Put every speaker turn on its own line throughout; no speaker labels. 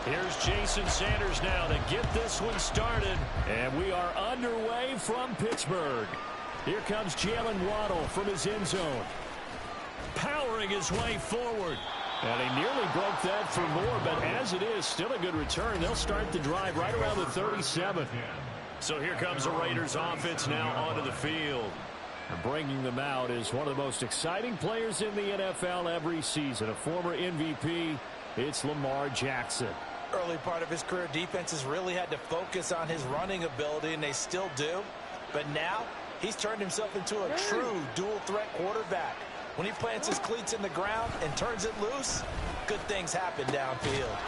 Here's Jason Sanders now to get this one started. And we are underway from Pittsburgh. Here comes Jalen Waddle from his end zone. Powering his way forward. And he nearly broke that for more, but as it is, still a good return. They'll start the drive right around the 37. So here comes the Raiders offense now onto the field. And bringing them out is one of the most exciting players in the NFL every season. A former MVP, it's Lamar Jackson.
Early part of his career, defenses really had to focus on his running ability, and they still do. But now, he's turned himself into a true dual-threat quarterback. When he plants his cleats in the ground and turns it loose, good things happen downfield.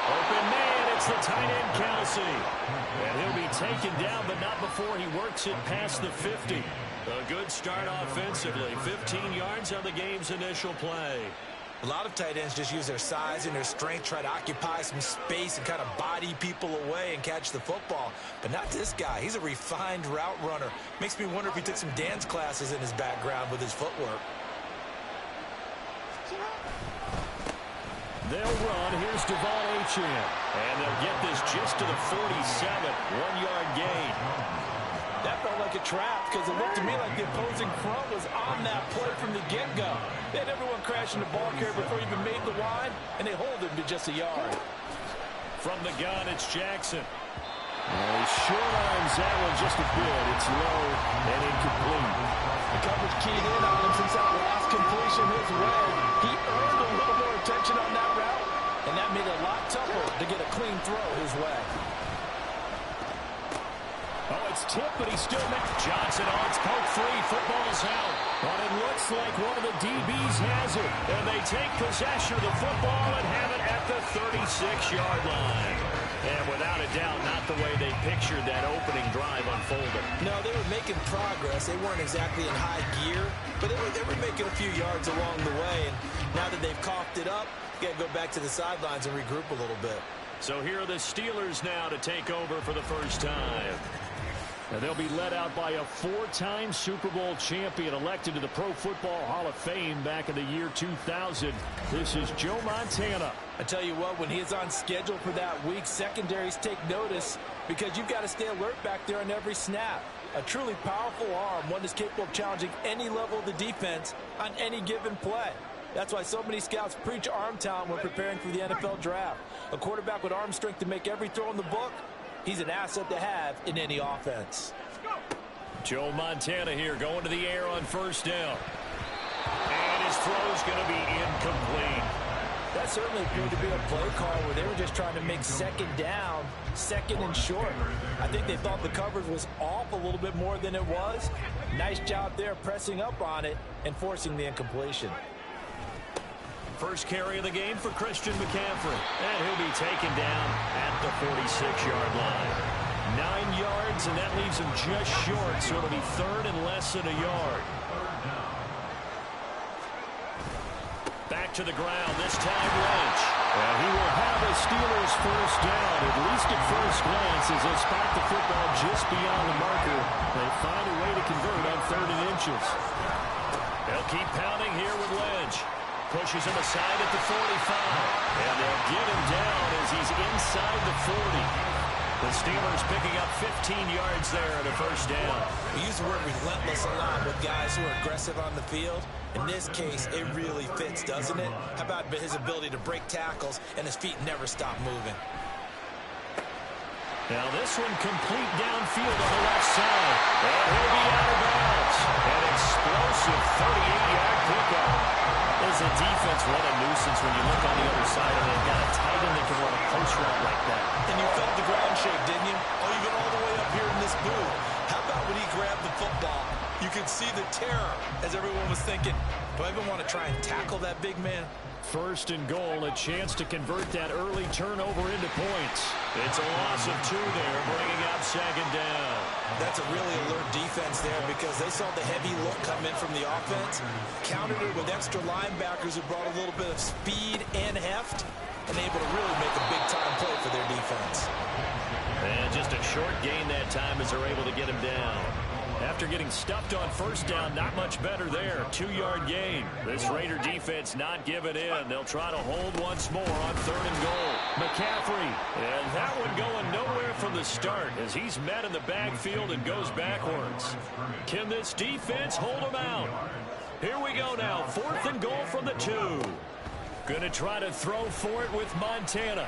Open man, it's the tight end, Kelsey. And he'll be taken down, but not before he works it past the 50. A good start offensively. 15 yards on the game's initial play.
A lot of tight ends just use their size and their strength, try to occupy some space and kind of body people away and catch the football. But not this guy. He's a refined route runner. Makes me wonder if he took some dance classes in his background with his footwork.
They'll run. Here's Devon Achane. And they'll get this just to the 47. 1-yard gain.
That felt like a trap because it looked to me like the opposing front was on that play from the get-go. They had everyone crashing the ball carrier before he even made the line, and they hold him to just a yard.
From the gun, it's Jackson. He short arms that one just a bit. It's low and incomplete.
The coverage keyed in on him since that last completion his way. He earned a little more attention on that route, and that made it a lot tougher to get a clean throw his way.
Oh, it's tipped, but he's still met. Johnson on its poke free. Football's out. But it looks like one of the DBs has it. And they take possession of the football and have it at the 36-yard line. And without a doubt, not the way they pictured that opening drive unfolding.
No, they were making progress. They weren't exactly in high gear, but they were making a few yards along the way. And now that they've coughed it up, you got to go back to the sidelines and regroup a little bit.
So here are the Steelers now to take over for the first time. And they'll be led out by a 4-time Super Bowl champion elected to the Pro Football Hall of Fame back in the year 2000. This is Joe Montana.
I tell you what, when he is on schedule for that week, secondaries take notice because you've got to stay alert back there on every snap. A truly powerful arm, one that's capable of challenging any level of the defense on any given play. That's why so many scouts preach arm talent when preparing for the NFL draft. A quarterback with arm strength to make every throw in the book, he's an asset to have in any offense.
Joe Montana here going to the air on first down. And his throw's going to be incomplete.
That certainly appeared to be a play call where they were just trying to make second down, second and short. I think they thought the coverage was off a little bit more than it was. Nice job there pressing up on it and forcing the incompletion.
First carry of the game for Christian McCaffrey. And he'll be taken down at the 46-yard line. 9 yards, and that leaves him just short, so it'll be third and less than a yard. Back to the ground, this time Lynch. And he will have a Steelers first down, at least at first glance, as they spot the football just beyond the marker. They find a way to convert on 3rd and inches. They'll keep pounding here with Lynch. Pushes him aside at the 45. And they'll get him down as he's inside the 40. The Steelers picking up 15 yards there at a first down.
We use the word relentless a lot with guys who are aggressive on the field. In this case, it really fits, doesn't it? How about his ability to break tackles and his feet never stop moving?
Now this one complete downfield on the left side. And he'll be out of bounds. An explosive 38-yard pickup. As a defense, what a nuisance when you look on the other side and they've got a tight end that can run a post route like that.
And you felt the ground shake, didn't you? Oh, you've been all the way up here in this booth. How about when he grabbed the football? You could see the terror as everyone was thinking, do I even want to try and tackle that big man?
First and goal, a chance to convert that early turnover into points. It's a loss of 2 there, bringing up second down.
That's a really alert defense there because they saw the heavy look come in from the offense, countered it with extra linebackers who brought a little bit of speed and heft, and able to really make a big-time play for their defense.
And just a short gain that time as they're able to get him down. After getting stuffed on first down, not much better there. 2-yard gain. This Raider defense not giving in. They'll try to hold once more on 3rd and goal. McCaffrey, and that one going nowhere from the start as he's met in the backfield and goes backwards. Can this defense hold him out? Here we go now. 4th and goal from the 2. Going to try to throw for it with Montana.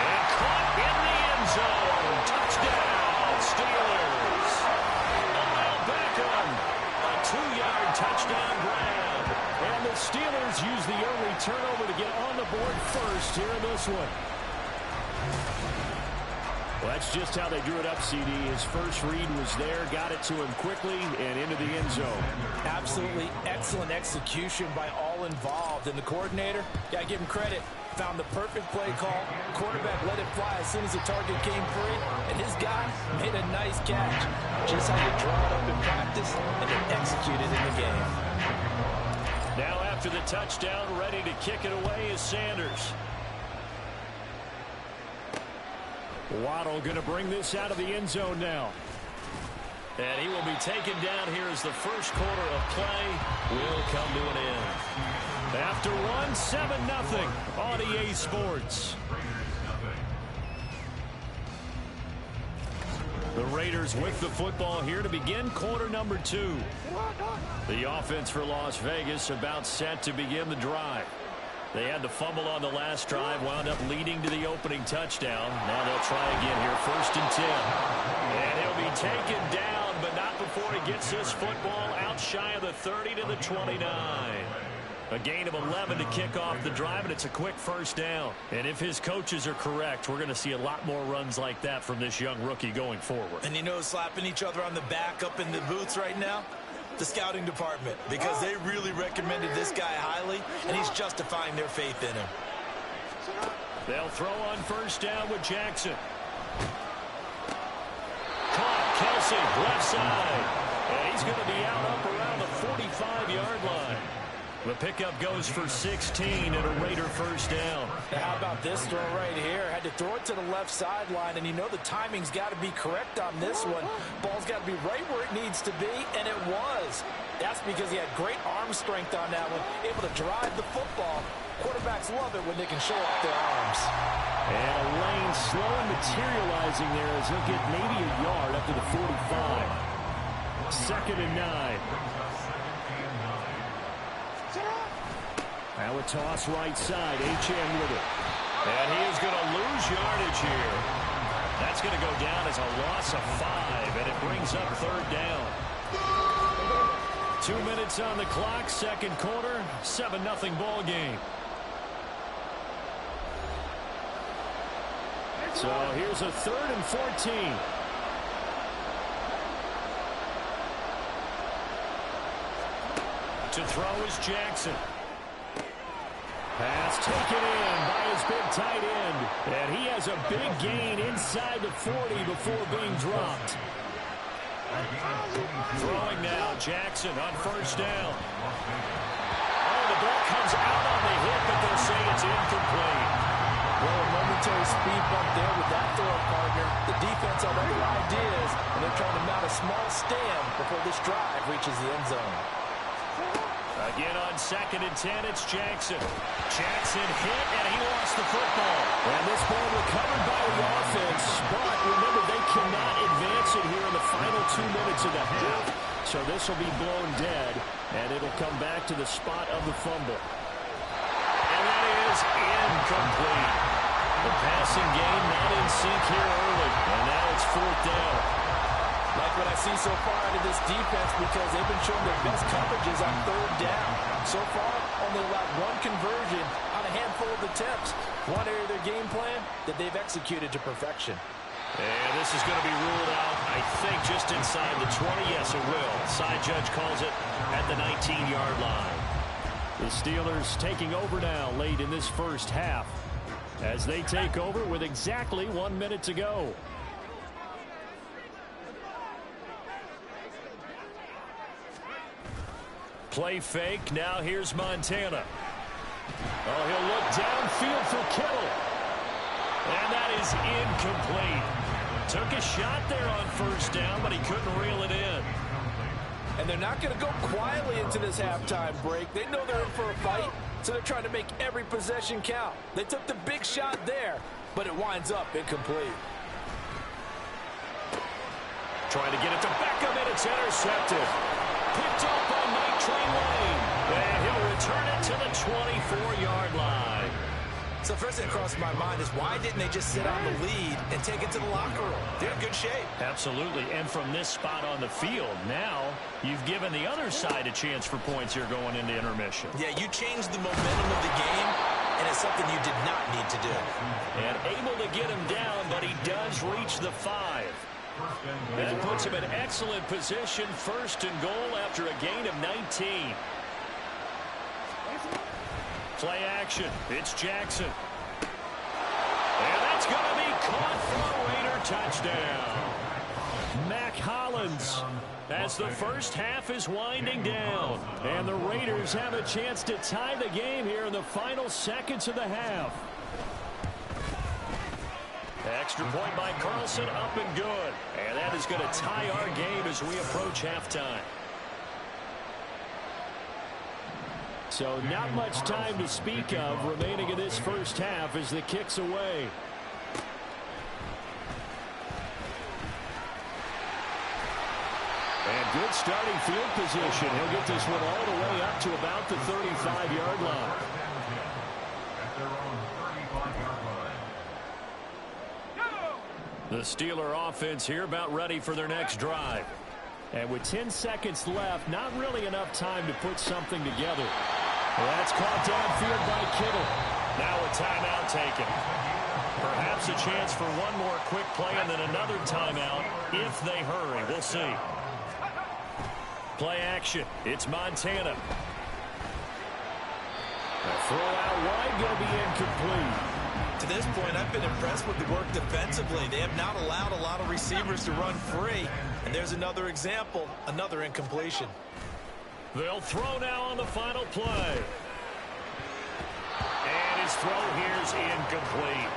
And caught in the end zone. Touchdown, Steelers. Odell Beckham, a 2-yard touchdown grab. And the Steelers use the early turnover to get on the board first here in this one. Well, that's just how they drew it up, CD. His first read was there, got it to him quickly, and into the end zone.
Absolutely excellent execution by all involved. And the coordinator, got to give him credit, found the perfect play call. Quarterback let it fly as soon as the target came free, and his guy made a nice catch. Just how you draw it up in practice and then execute it in the game.
Now after the touchdown, ready to kick it away is Sanders. Waddle going to bring this out of the end zone now. And he will be taken down here as the first quarter of play will come to an end. After one, 7-0 on EA Sports. The Raiders with the football here to begin quarter number 2. The offense for Las Vegas about set to begin the drive. They had the fumble on the last drive, wound up leading to the opening touchdown. Now they'll try again here, 1st and 10. And he'll be taken down, but not before he gets this football out shy of the 30 to the 29. A gain of 11 to kick off the drive, and it's a quick first down. And if his coaches are correct, we're going to see a lot more runs like that from this young rookie going forward.
And you know, slapping each other on the back up in the booths right now? The scouting department, because they really recommended this guy highly, and he's justifying their faith in him.
They'll throw on first down with Jackson. Caught, Kelsey, left side. And he's going to be out up around the 45-yard line. The pickup goes for 16 and a Raider first down.
Now how about this throw right here? Had to throw it to the left sideline, and you know the timing's got to be correct on this one. Ball's got to be right where it needs to be, and it was. That's because he had great arm strength on that one, able to drive the football. Quarterbacks love it when they can show off their arms.
And a lane slowly materializing there as he'll get maybe a yard up to the 45. 2nd and 9. Now a toss right side, HM with it. And he is going to lose yardage here. That's going to go down as a loss of 5, and it brings up 3rd down. 2 minutes on the clock, 2nd quarter, 7-0 ball game. So here's a 3rd and 14. To throw is Jackson. Pass taken in by his big tight end. And he has a big gain inside the 40 before being dropped. Throwing now, Jackson on first down. Oh, the ball comes out on the hit, but they'll say it's incomplete.
Well, a momentary speed bump there with that throw, partner. The defense had other ideas, and they're trying to mount a small stand before this drive reaches the end zone.
Again on 2nd and 10, it's Jackson. Jackson hit, and he lost the football. And this ball recovered by the offense. But remember, they cannot advance it here in the final 2 minutes of the half. So this will be blown dead, and it'll come back to the spot of the fumble. And that is incomplete. The passing game not in sync here early. And now it's 4th down.
Like what I see so far out of this defense because they've been showing their best coverages on 3rd down. So far, only allowed 1 conversion on a handful of attempts. One area of their game plan that they've executed to perfection.
And this is going to be ruled out, I think, just inside the 20. Yes, it will. Side judge calls it at the 19-yard line. The Steelers taking over now late in this first half as they take over with exactly 1 minute to go. Play fake. Now here's Montana. Oh, he'll look downfield for Kittle. And that is incomplete. Took a shot there on first down, but he couldn't reel it in.
And they're not going to go quietly into this halftime break. They know they're in for a fight, so they're trying to make every possession count. They took the big shot there, but it winds up incomplete.
Trying to get it to Beckham, and it's intercepted. Picked up by Mike Train Lane. And he'll return it to the 24-yard line.
So first thing that crossed my mind is why didn't they just sit on the lead and take it to the locker room? They're in good shape.
Absolutely. And from this spot on the field, now you've given the other side a chance for points here going into intermission.
Yeah, you changed the momentum of the game, and it's something you did not need to do.
And able to get him down, but he does reach the 5. That puts him in excellent position, first and goal after a gain of 19. Play action. It's Jackson. And that's going to be caught for a Raider touchdown. Mac Hollins as the first half is winding down. And the Raiders have a chance to tie the game here in the final seconds of the half. Extra point by Carlson, up and good. And that is going to tie our game as we approach halftime. So not much time to speak of remaining in this first half as the kick's away. And good starting field position. He'll get this one all the way up to about the 35-yard line. The Steeler offense here about ready for their next drive. And with 10 seconds left, not really enough time to put something together. Well, that's caught downfield by Kittle. Now a timeout taken. Perhaps a chance for one more quick play and then another timeout if they hurry. We'll see. Play action. It's Montana. The throw out wide going to be incomplete.
To this point, I've been impressed with the work defensively. They have not allowed a lot of receivers to run free. And there's another example, another incompletion.
They'll throw now on the final play. And his throw here's incomplete.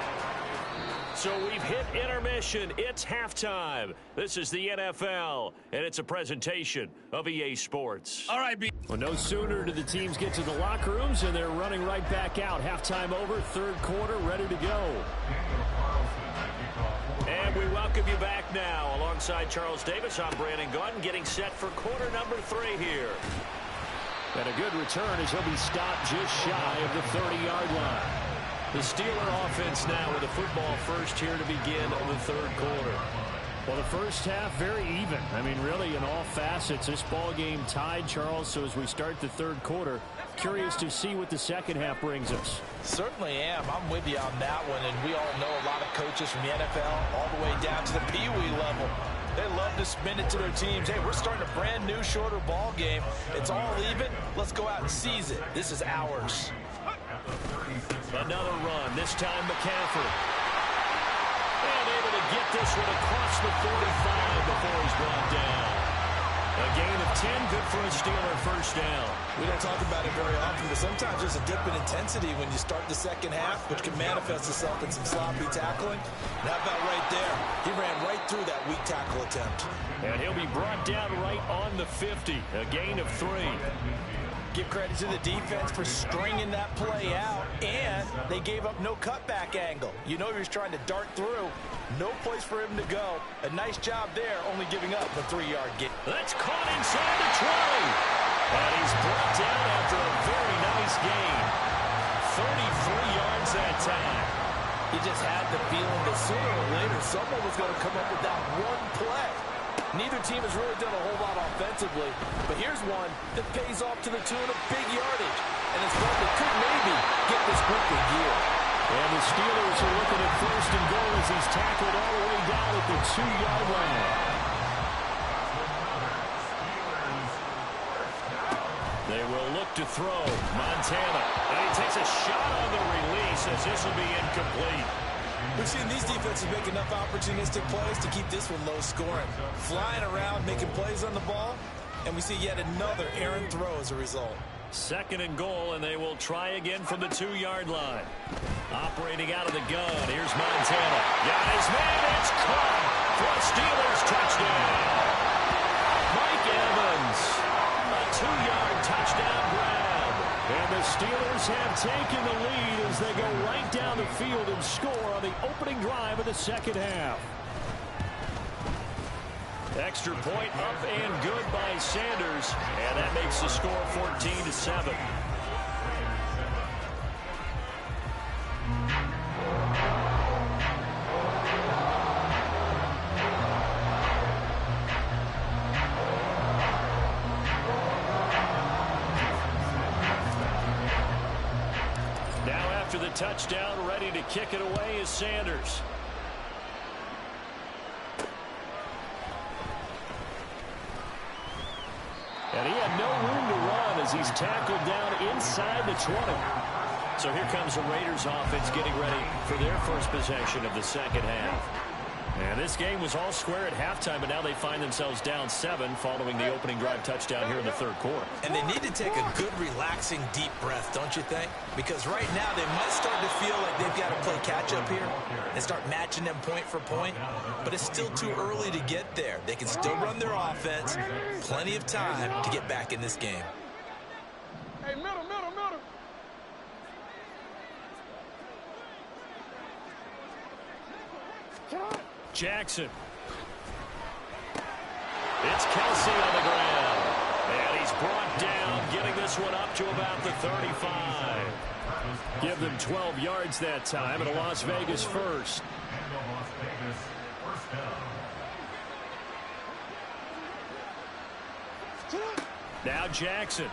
So we've hit intermission. It's halftime. This is the NFL, and it's a presentation of EA Sports.
All right,
Well, no sooner do the teams get to the locker rooms, and they're running right back out. Halftime over, third quarter, ready to go. And we welcome you back now. Alongside Charles Davis, I'm Brandon Gunn, getting set for quarter number 3 here. And a good return as he'll be stopped just shy of the 30-yard line. The Steeler offense now with the football first here to begin the third quarter. Well, the first half, very even. I mean, really, in all facets, this ball game tied, Charles. So as we start the third quarter, curious to see what the second half brings us.
Certainly am. I'm with you on that one. And we all know a lot of coaches from the NFL all the way down to the Pee Wee level. They love to spin it to their teams. Hey, we're starting a brand new, shorter ball game. It's all even. Let's go out and seize it. This is ours.
Another run, this time McCaffrey. And able to get this one across the 45 before he's brought down. A gain of 10, good for a Steeler first down.
We don't talk about it very often, but sometimes there's a dip in intensity when you start the second half, which can manifest itself in some sloppy tackling. And how about right there? He ran right through that weak tackle attempt.
And he'll be brought down right on the 50, a gain of 3.
Give credit to the defense for stringing that play out, and they gave up no cutback angle. You know he was trying to dart through. No place for him to go. A nice job there, only giving up a 3-yard gain.
That's caught inside the 20. And he's brought down after a very nice gain. 33 yards that time.
He just had the feeling that sooner or later someone was going to come up with that one play. Neither team has really done a whole lot offensively, but here's one that pays off to the tune of big yardage, and it's one that could maybe get this group a gear.
And the Steelers are looking at 1st and goal as he's tackled all the way down at the 2-yard line. They will look to throw. Montana. And he takes a shot on the release as this will be incomplete.
We've seen these defenses make enough opportunistic plays to keep this one low scoring. Flying around, making plays on the ball, and we see yet another errant throw as a result.
2nd and goal, and they will try again from the 2-yard line. Operating out of the gun. Here's Montana. Got his man. It's caught for a Steelers touchdown. Mike Evans. A 2-yard touchdown grab. And the Steelers have taken the lead as they go right down the field and score on the opening drive of the 2nd half. Extra point up and good by Sanders, and that makes the score 14-7. Now after the touchdown, ready to kick it away is Sanders. And he had no room to run as he's tackled down inside the 20. So here comes the Raiders offense getting ready for their first possession of the 2nd half. And this game was all square at halftime, but now they find themselves down 7 following the opening drive touchdown here in the 3rd quarter.
And they need to take a good, relaxing, deep breath, don't you think? Because right now they might start to feel like they've got to play catch-up here and start matching them point for point. But it's still too early to get there. They can still run their offense. Plenty of time to get back in this game.
Hey, middle.
Jackson. It's Kelsey on the ground. And he's brought down, getting this one up to about the 35. Give them 12 yards that time, and a Las Vegas first. Now Jackson.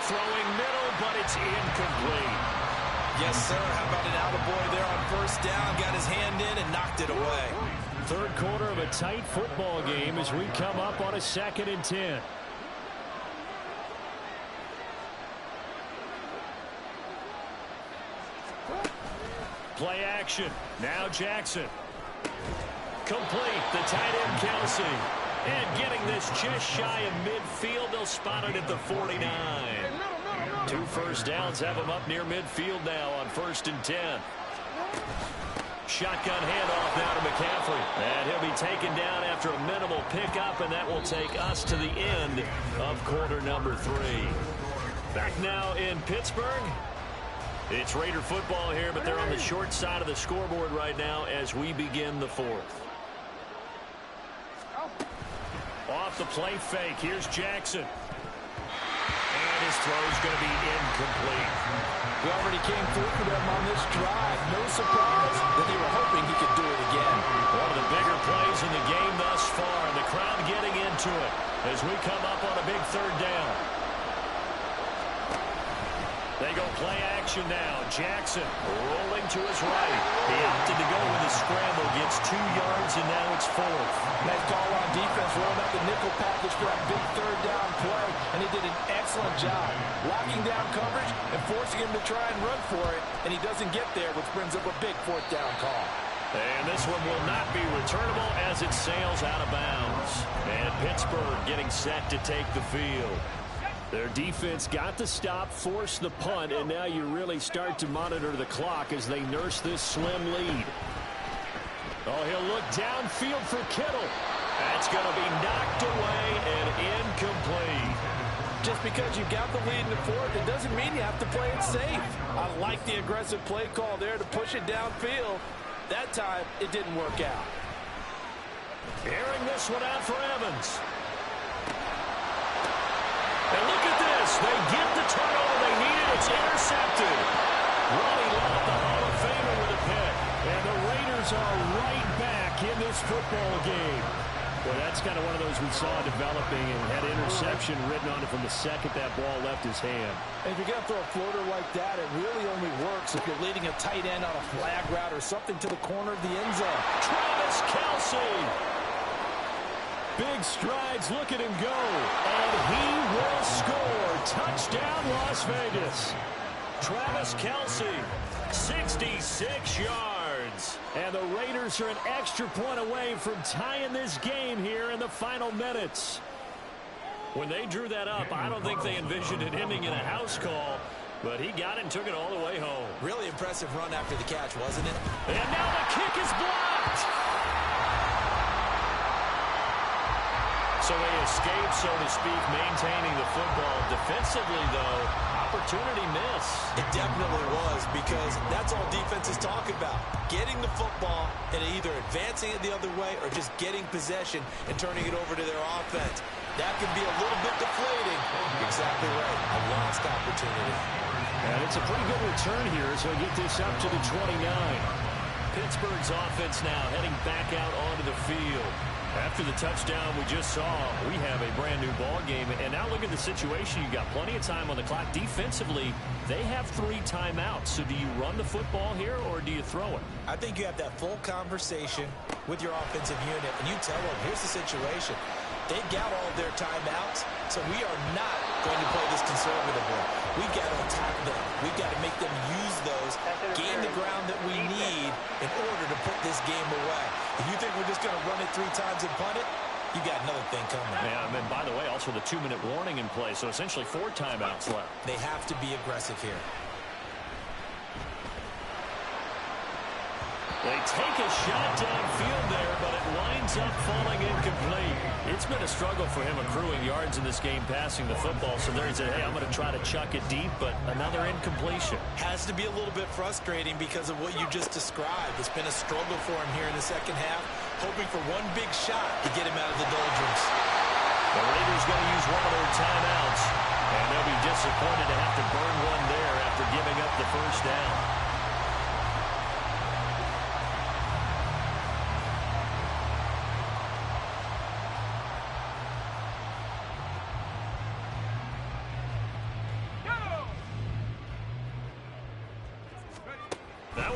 Throwing middle, but it's incomplete.
Yes, sir. How about an attaboy there on 1st down? Got his hand in and knocked it away.
3rd quarter of a tight football game as we come up on a 2nd and 10. Play action. Now Jackson. Complete. The tight end Kelsey. And getting this just shy of midfield. They'll spot it at the 49. 2 first downs have him up near midfield now on 1st and 10. Shotgun handoff now to McCaffrey. And he'll be taken down after a minimal pickup, and that will take us to the end of quarter number 3. Back now in Pittsburgh. It's Raider football here, but they're on the short side of the scoreboard right now as we begin the 4th. Off the play fake. Here's Jackson. And his throw's going to be incomplete.
We already came through for them on this drive. No surprise that they were hoping he could do it again.
One of the bigger plays in the game thus far, and the crowd getting into it as we come up on a big 3rd down. They go play action now. Jackson rolling to his right. He opted to go with a scramble. Gets 2 yards, and now it's 4th.
Nice call on defense, rolling up the nickel package for that big 3rd down play, and he did an excellent job locking down coverage and forcing him to try and run for it, and he doesn't get there, which brings up a big 4th down call.
And this one will not be returnable as it sails out of bounds. And Pittsburgh getting set to take the field. Their defense got the stop, forced the punt, and now you really start to monitor the clock as they nurse this slim lead. Oh, he'll look downfield for Kittle. That's going to be knocked away and incomplete.
Just because you've got the lead in the 4th, it doesn't mean you have to play it safe. I like the aggressive play call there to push it downfield. That time, it didn't work out.
Airing this one out for Evans. And look at this. They get the turnover they needed. It's intercepted. Ronnie Lott, the Hall of Famer, with a pick. And the Raiders are right back in this football game. Well, that's kind of one of those we saw developing and had interception written on it from the second that ball left his hand.
And if you're going to throw a floater like that, it really only works if you're leading a tight end on a flag route or something to the corner of the end zone.
Travis Kelce. Big strides, look at him go. And he will score. Touchdown, Las Vegas. Travis Kelce, 66 yards. And the Raiders are an extra point away from tying this game here in the final minutes. When they drew that up, I don't think they envisioned it ending in a house call, but he got it and took it all the way home.
Really impressive run after the catch, wasn't it?
And now the kick is blocked. So they escape, so to speak, maintaining the football. Defensively, though, opportunity miss.
It definitely was, because that's all defenses talk about. Getting the football and either advancing it the other way or just getting possession and turning it over to their offense. That can be a little bit deflating. Exactly right. A lost opportunity.
And it's a pretty good return here, so he'll get this up to the 29. Pittsburgh's offense now heading back out onto the field. After the touchdown we just saw, we have a brand-new ball game. And now look at the situation. You've got plenty of time on the clock. Defensively, they have 3 timeouts. So do you run the football here, or do you throw it?
I think you have that full conversation with your offensive unit, and you tell them, here's the situation. They've got all of their timeouts, so we are not going to play this conservatively. We've got to attack them. We've got to make them use those, gain the ground that we need in order to put this game away. If you think we're just going to run it 3 times and punt it, you got another thing coming.
Yeah, and by the way, also the 2-minute warning in play, so essentially 4 timeouts left.
They have to be aggressive here.
They take a shot downfield there, but it winds up falling incomplete. It's been a struggle for him accruing yards in this game passing the football. So there he said, hey, I'm going to try to chuck it deep, but another incompletion.
Has to be a little bit frustrating because of what you just described. It's been a struggle for him here in the second half, hoping for one big shot to get him out of the doldrums.
The Raiders going to use one of their timeouts, and they'll be disappointed to have to burn one there after giving up the first down.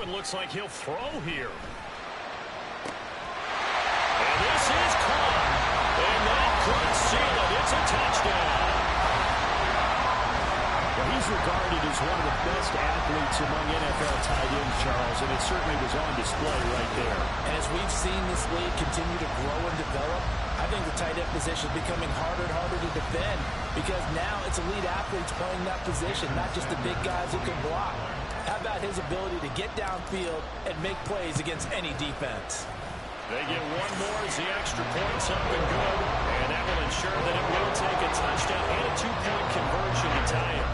Looks like he'll throw here. And this is caught. And that could seal it. It's a touchdown. Well, he's regarded as one of the best athletes among NFL tight ends, Charles, and it certainly was on display right there.
And as we've seen this league continue to grow and develop, I think the tight end position is becoming harder and harder to defend, because now it's elite athletes playing that position, not just the big guys who can block. How about his ability to get downfield and make plays against any defense?
They get one more as the extra point's up and good, and that will ensure that it will take a touchdown and a 2-point conversion to tie it.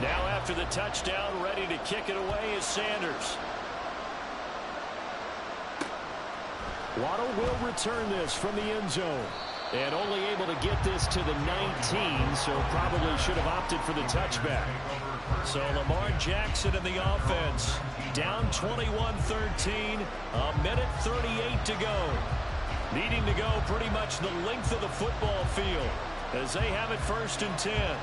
Now after the touchdown, ready to kick it away is Sanders. Waddle will return this from the end zone. And only able to get this to the 19, so probably should have opted for the touchback. So Lamar Jackson in the offense, down 21-13, a minute 38 to go. Needing to go pretty much the length of the football field as they have it 1st and 10.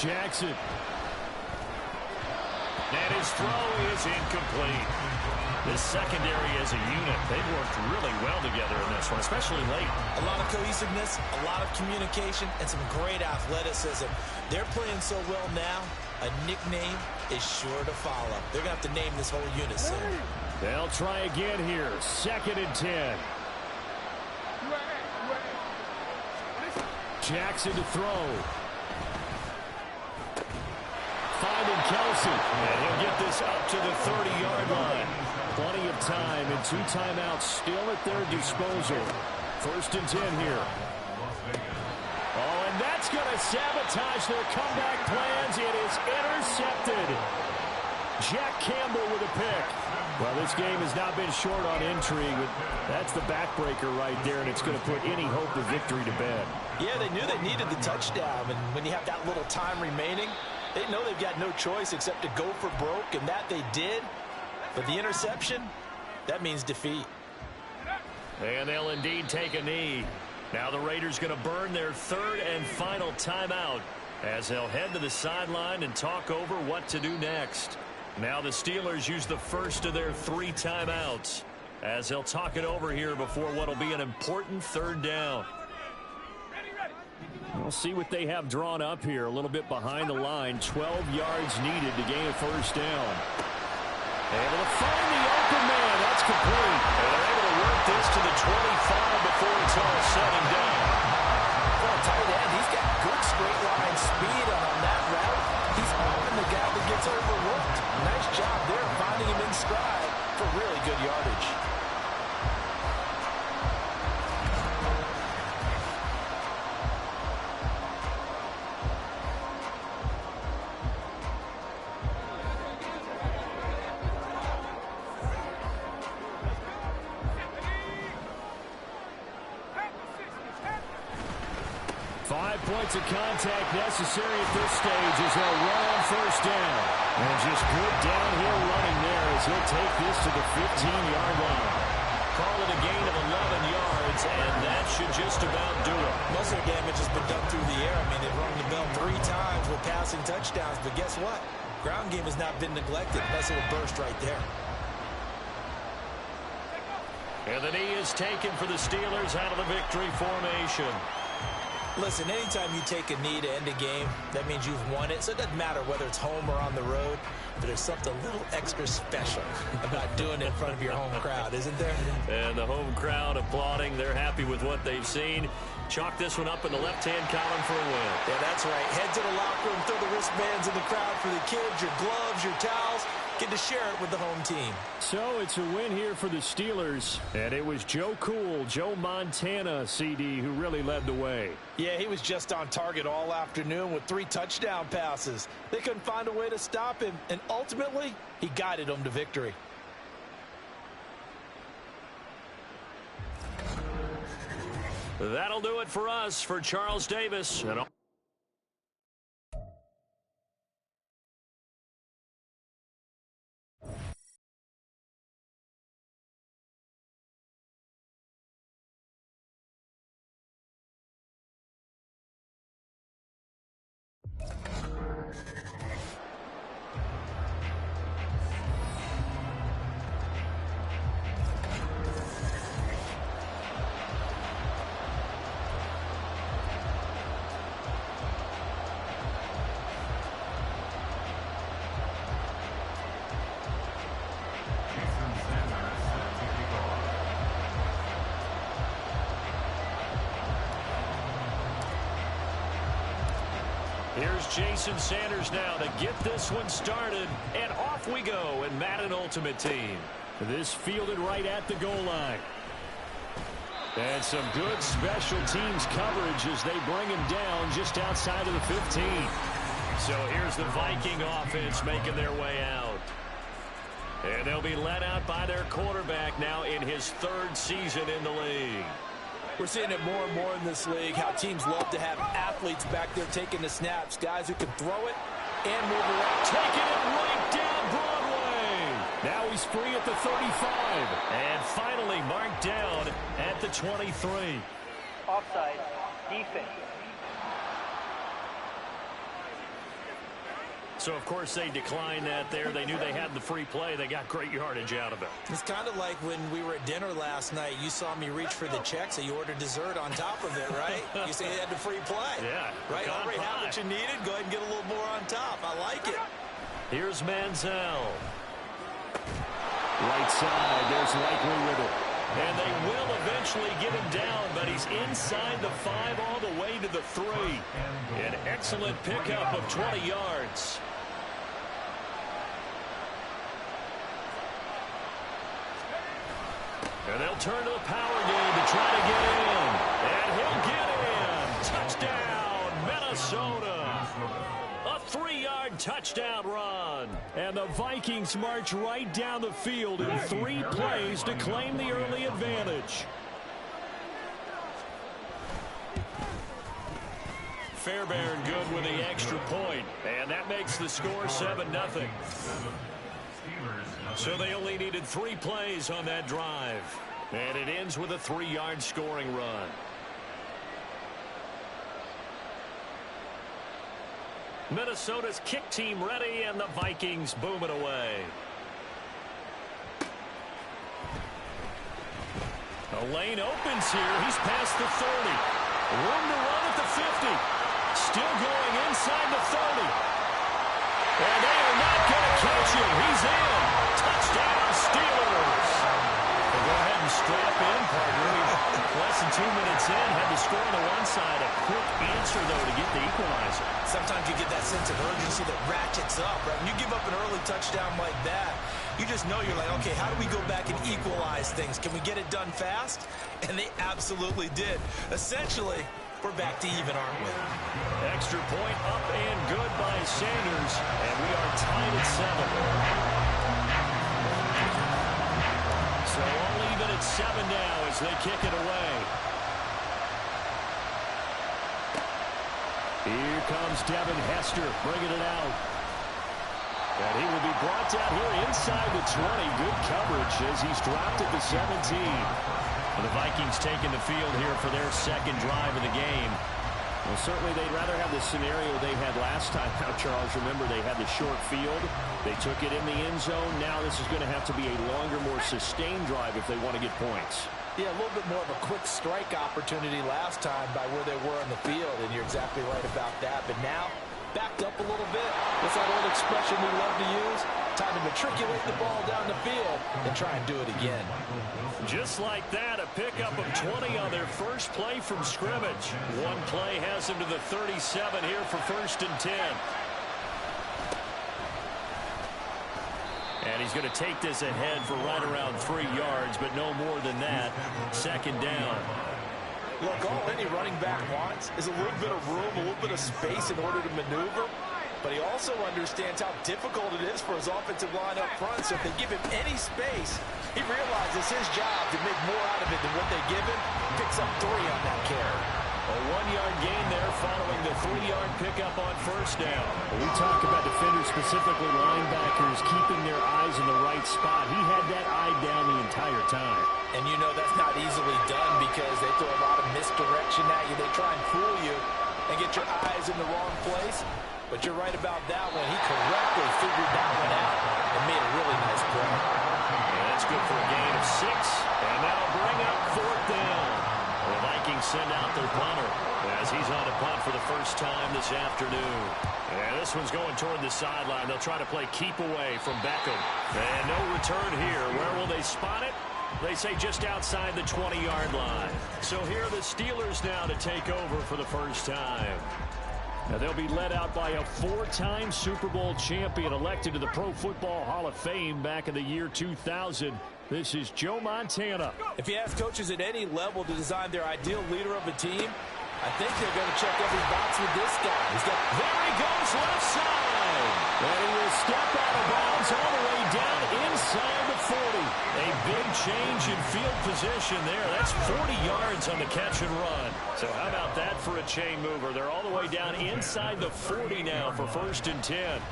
Jackson. And his throw is incomplete. This secondary as a unit, they've worked really well together in this one, especially late.
A lot of cohesiveness, a lot of communication, and some great athleticism. They're playing so well now, a nickname is sure to follow. They're going to have to name this whole unit soon.
They'll try again here, 2nd and 10. Jackson to throw. Finding Kelce, and he'll get this up to the 30-yard line. Plenty of time, and 2 timeouts still at their disposal. 1st and 10 here. Oh, and that's going to sabotage their comeback plans. It is intercepted. Jack Campbell with a pick. Well, this game has not been short on intrigue, but that's the backbreaker right there, and it's going to put any hope of victory to bed.
Yeah, they knew they needed the touchdown, and when you have that little time remaining, they know they've got no choice except to go for broke, and that they did. But the interception, that means defeat.
And they'll indeed take a knee. Now the Raiders going to burn their third and final timeout as they'll head to the sideline and talk over what to do next. Now the Steelers use the first of their 3 timeouts as they'll talk it over here before what will be an important third down. We'll see what they have drawn up here. A little bit behind the line. 12 yards needed to gain a first down. Able to find the open man. That's complete. And they're able to work this to the 25 before it's all said and done.
For a tight end, he's got good straight line speed on that route. He's often the guy that gets overlooked. Nice job there finding him in stride for really good yardage.
Points of contact necessary at this stage as they'll run on first down. And just good downhill running there as he'll take this to the 15-yard line. Call it a gain of 11 yards, and that should just about do it.
Most of the damage has been done through the air. I mean, they've rung the bell 3 times with passing touchdowns, but guess what? Ground game has not been neglected. Nice little burst right there.
And the knee is taken for the Steelers out of the victory formation.
Listen, anytime you take a knee to end a game, that means you've won it. So it doesn't matter whether it's home or on the road, but there's something a little extra special about doing it in front of your home crowd, isn't there?
And the home crowd applauding. They're happy with what they've seen. Chalk this one up in the left-hand column for a win.
Yeah, that's right. Head to the locker room, throw the wristbands in the crowd for the kids, your gloves, your towels. Get to share it with the home team.
So it's a win here for the Steelers. And it was Joe Cool, Joe Montana, CD, who really led the way.
Yeah, he was just on target all afternoon with 3 touchdown passes. They couldn't find a way to stop him, and ultimately, he guided them to victory.
That'll do it for us. For Charles Davis. And here's Jason Sanders now to get this one started. And off we go in Madden Ultimate Team. This fielded right at the goal line. And some good special teams coverage as they bring him down just outside of the 15. So here's the Viking offense making their way out. And they'll be led out by their quarterback now in his 3rd season in the league.
We're seeing it more and more in this league, how teams love to have athletes back there taking the snaps, guys who can throw it and move around.
Taking it right down Broadway. Now he's free at the 35. And finally marked down at the 23.
Offside, defense.
So, of course, they declined that there. They knew they had the free play. They got great yardage out of it.
It's kind of like when we were at dinner last night. You saw me reach for the check, so you ordered dessert on top of it, right? You say you had the free play.
Yeah.
Right? Already had what you needed. Go ahead and get a little more on top. I like it.
Here's Manziel. Right side. There's Likely with it. And they will eventually get him down, but he's inside the 5 all the way to the 3. An excellent pickup of 20 yards. And they'll turn to the power game to try to get in. And he'll get in. Touchdown, Minnesota. A 3-yard touchdown run. And the Vikings march right down the field in 3 plays to claim the early advantage. Fairbairn good with the extra point, and that makes the score 7-0. So they only needed 3 plays on that drive, and it ends with a 3-yard scoring run. Minnesota's kick team ready, and the Vikings boom it away. A lane opens here. He's past the 30. Room to run at the 50. Still going inside the 30. And they are not going to catch him. He's in. Touchdown, Steelers. Well, go ahead and strap in, partner. Less than 2 minutes in. Had the score on the one side. A quick answer, though, to get the equalizer.
Sometimes you get that sense of urgency that ratchets up, right? When you give up an early touchdown like that, you just know you're like, okay, how do we go back and equalize things? Can we get it done fast? And they absolutely did. Essentially, we're back to even, aren't we?
Extra point up and good by Sanders. And we are tied at 7. So all even at 7 now as they kick it away. Here comes Devin Hester bringing it out. And he will be brought down here inside the 20. Good coverage as he's dropped at the 17. And the Vikings taking the field here for their second drive of the game. Well, certainly they'd rather have the scenario they had last time. Now, Charles, remember they had the short field. They took it in the end zone. Now this is going to have to be a longer, more sustained drive if they want to get points.
Yeah, a little bit more of a quick strike opportunity last time by where they were on the field, and you're exactly right about that. But now, backed up a little bit. What's that old expression we love to use? Time to matriculate the ball down the field and try and do it again.
Just like that, a pickup of 20 on their first play from scrimmage. One play has them to the 37 here for 1st and 10. And he's going to take this ahead for right around 3 yards, but no more than that. 2nd down.
Look, all any running back wants is a little bit of room, a little bit of space in order to maneuver. But he also understands how difficult it is for his offensive line up front. So if they give him any space, he realizes his job to make more out of it than what they give him. Picks up 3 on that carry.
A 1-yard gain there following the 3-yard pickup on 1st down.
We talk about defenders, specifically linebackers, keeping their eyes in the right spot. He had that eye down the entire time.
And you know that's not easily done because they throw a lot of misdirection at you. They try and fool you and get your eyes in the wrong place. But you're right about that one. He correctly figured that one out and made a really nice play.
And that's good for a gain of 6. And that'll bring up 4th down. The Vikings send out their punter as he's on a punt for the first time this afternoon. And this one's going toward the sideline. They'll try to play keep away from Beckham. And no return here. Where will they spot it? They say just outside the 20-yard line. So here are the Steelers now to take over for the first time. Now they'll be led out by a 4-time Super Bowl champion elected to the Pro Football Hall of Fame back in the year 2000. This is Joe Montana.
If you ask coaches at any level to design their ideal leader of a team, I think they're going to check every box with this guy.
There he goes, left side. And he will step out of bounds all the way down inside the 40. A big change in field position there. That's 40 yards on the catch and run. So how about that for a chain mover? They're all the way down inside the 40 now for 1st and 10.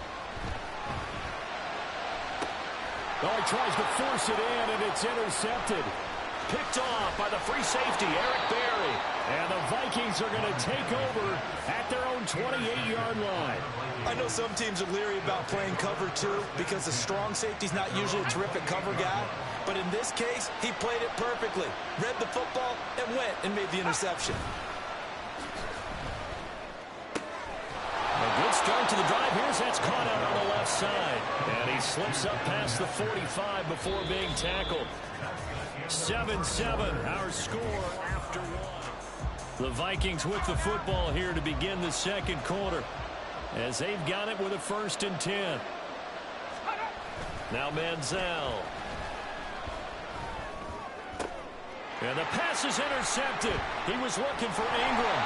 Oh, he tries to force it in, and it's intercepted.
Picked off by the free safety, Eric Berry.
And the Vikings are going to take over at their own 28-yard line.
I know some teams are leery about playing cover 2 because the strong safety's not usually a terrific cover guy. But in this case, he played it perfectly. Read the football and went and made the interception.
A good start to the drive. That's caught out on the left side. And he slips up past the 45 before being tackled. 7-7, our score after 1. The Vikings with the football here to begin the second quarter as they've got it with a 1st and 10. Now Manziel. And the pass is intercepted. He was looking for Ingram.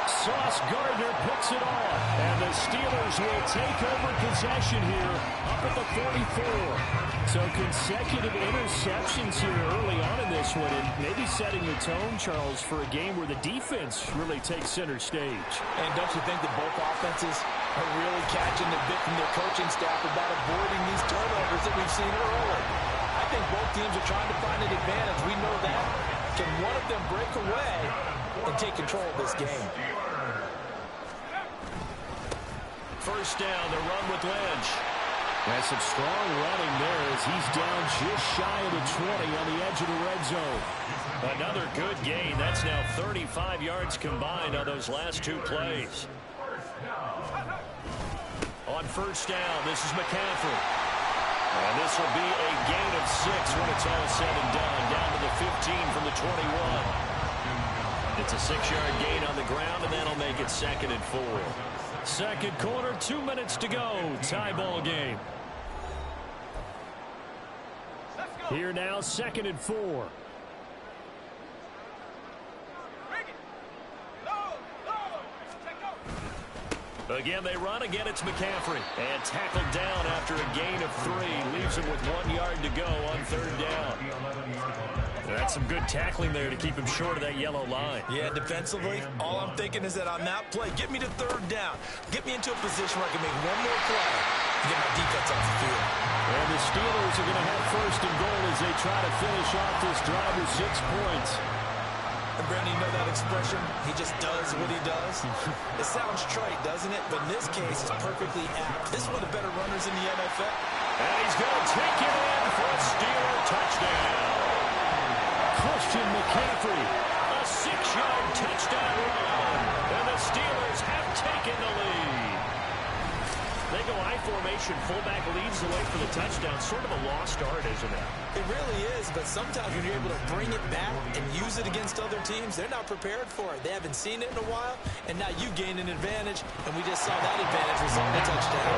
Sauce Gardner picks it off. And the Steelers will take over possession here up at the 44. So consecutive interceptions here early on in this one, and maybe setting the tone, Charles, for a game where the defense really takes center stage.
And don't you think that both offenses are really catching the bit from their coaching staff about avoiding these turnovers that we've seen early? I think both teams are trying to find an advantage. We know that. Can one of them break away and take control of this game?
First down, the run with Lynch. That's some strong running there as he's down just shy of the 20 on the edge of the red zone. Another good gain. That's now 35 yards combined on those last two plays. On first down, this is McCaffrey. And this will be a gain of 6 when it's all said and done. Down to the 15 from the 21. It's a 6-yard gain on the ground, and that'll make it 2nd and 4. Second quarter, 2 minutes to go. Tie ball game. Here now, 2nd and 4. Again, they run. Again, it's McCaffrey. And tackled down after a gain of 3. Leaves him with 1 yard to go on third down. That's some good tackling there to keep him short of that yellow line.
Yeah, defensively, all I'm thinking is that on that play, get me to third down. Get me into a position where I can make one more play to get my defense off the field.
And the Steelers are going to have 1st and goal as they try to finish off this drive with 6 points.
And Brandon, you know that expression? He just does what he does. It sounds trite, doesn't it? But in this case, it's perfectly apt. This is one of the better runners in the NFL.
And he's going to take it in for a Steeler touchdown. Christian McCaffrey, a 6-yard touchdown run. And the Steelers have taken the lead. They go I formation, fullback leads the way for the touchdown. Sort of a lost art, isn't it?
It really is, but sometimes when you're able to bring it back and use it against other teams, they're not prepared for it. They haven't seen it in a while, and now you gain an advantage, and we just saw that advantage result in a touchdown.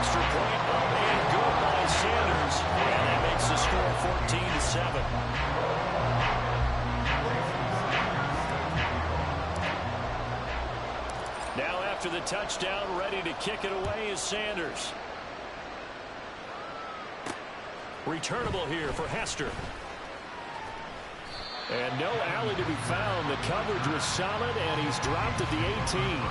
Extra point and good by Sanders, and that makes the score 14-7. Now after the touchdown, ready to kick it away is Sanders. Returnable here for Hester. And no alley to be found. The coverage was solid, and he's dropped at the 18.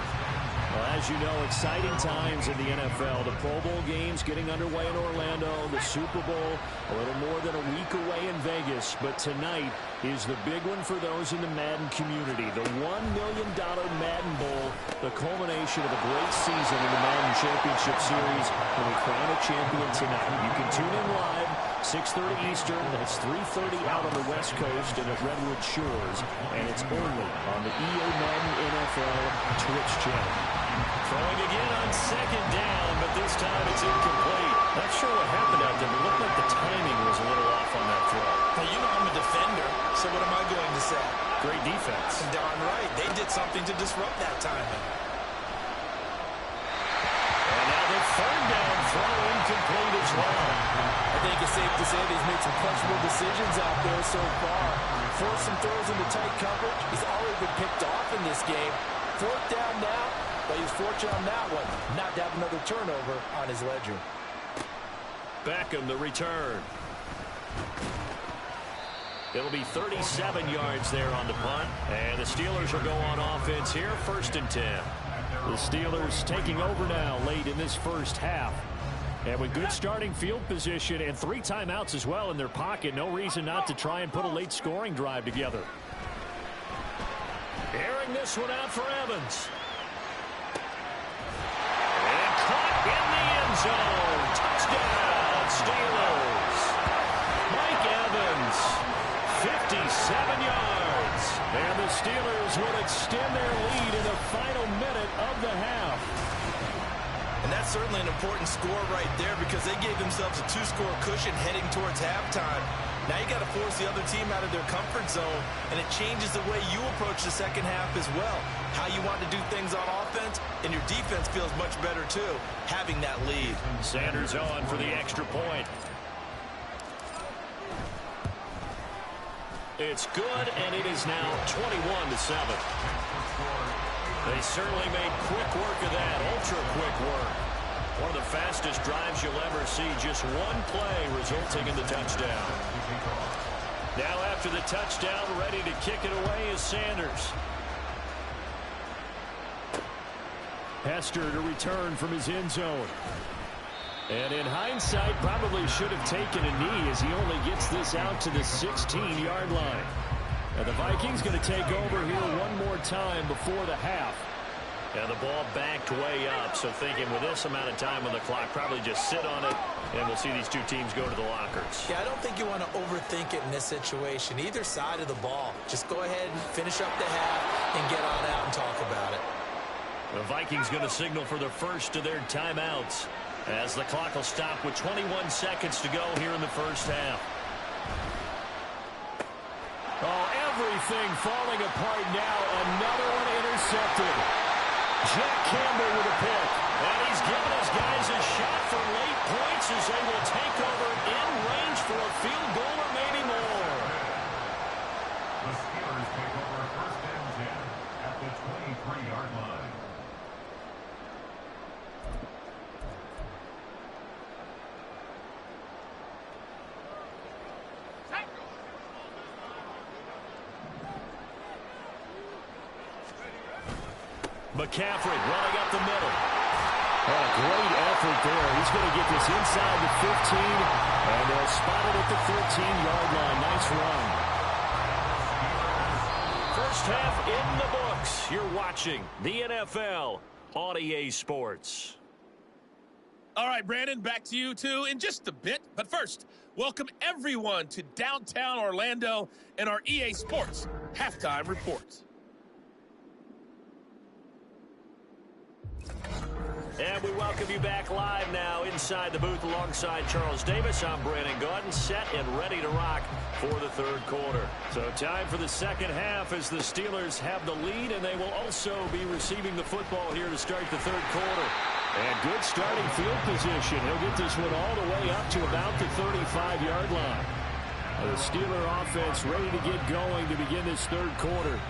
Well, as you know, exciting times in the NFL. The Pro Bowl games getting underway in Orlando. The Super Bowl a little more than a week away in Vegas. But tonight is the big one for those in the Madden community. The $1 million Madden Bowl, the culmination of a great season in the Madden Championship Series. And we crown a champion tonight. You can tune in live, 6:30 Eastern. That's 3:30 out on the West Coast and at Redwood Shores. And it's only on the EA Madden NFL Twitch channel. Throwing again on second down, but this time it's incomplete. Not sure what happened out there, but it looked like the timing was a little off on that throw.
Now, you know I'm a defender, so what am I going to say?
Great defense.
Darn right. They did something to disrupt that timing.
And now the third down throw incomplete as well.
I think it's safe to say that he's made some questionable decisions out there so far. Forced some throws into tight coverage. He's already been picked off in this game. Fourth down now. But he's fortunate on that one, not to have another turnover on his ledger.
Beckham, the return. It'll be 37 yards there on the punt. And the Steelers will go on offense here, 1st and 10. The Steelers taking over now late in this first half. And with good starting field position and 3 timeouts as well in their pocket, no reason not to try and put a late scoring drive together. Airing this one out for Evans. In the end zone. Touchdown, Steelers. Mike Evans, 57 yards. And the Steelers will extend their lead in the final minute of the half.
And that's certainly an important score right there because they gave themselves a 2-score cushion heading towards halftime. Now you got to force the other team out of their comfort zone, and it changes the way you approach the second half as well. How you want to do things on offense, and your defense feels much better too, having that lead.
Sanders on for the extra point. It's good, and it is now 21-7. They certainly made quick work of that, ultra-quick work. One of the fastest drives you'll ever see, just one play resulting in the touchdown. Now after the touchdown, ready to kick it away is Sanders. Hester to return from his end zone. And in hindsight, probably should have taken a knee as he only gets this out to the 16-yard line. Now the Vikings going to take over here one more time before the half. And the ball backed way up, so thinking with this amount of time on the clock, probably just sit on it, and we'll see these two teams go to the lockers.
Yeah, I don't think you want to overthink it in this situation. Either side of the ball. Just go ahead and finish up the half and get on out and talk about it.
The Vikings going to signal for the first of their timeouts as the clock will stop with 21 seconds to go here in the first half. Oh, everything falling apart now. Another one intercepted. Jack Campbell with a pick. And he's given his guys a shot for late points as they will take over in range for a field goal or maybe more.
The Steelers take over first and 10 at the 23-yard line.
McCaffrey running up the middle. Oh, great effort there. He's going to get this inside the 15, and they'll spot it at the 14-yard line. Nice run. First half in the books. You're watching the NFL on EA Sports.
All right, Brandon, back to you, too, in just a bit. But first, welcome everyone to downtown Orlando and our EA Sports Halftime Report.
And we welcome you back live now inside the booth alongside Charles Davis. I'm Brandon Gaudin, set and ready to rock for the third quarter. So time for the second half as the Steelers have the lead, and they will also be receiving the football here to start the third quarter. And good starting field position. He'll get this one all the way up to about the 35-yard line. The Steeler offense ready to get going to begin this third quarter.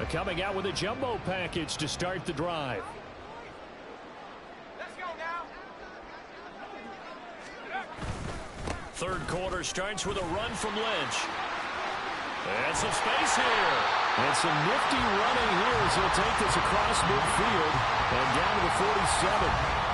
Coming out with a jumbo package to start the drive.
Let's go now.
Third quarter starts with a run from Lynch. And some space here. And some nifty running here as he'll take this across midfield and down to the 47.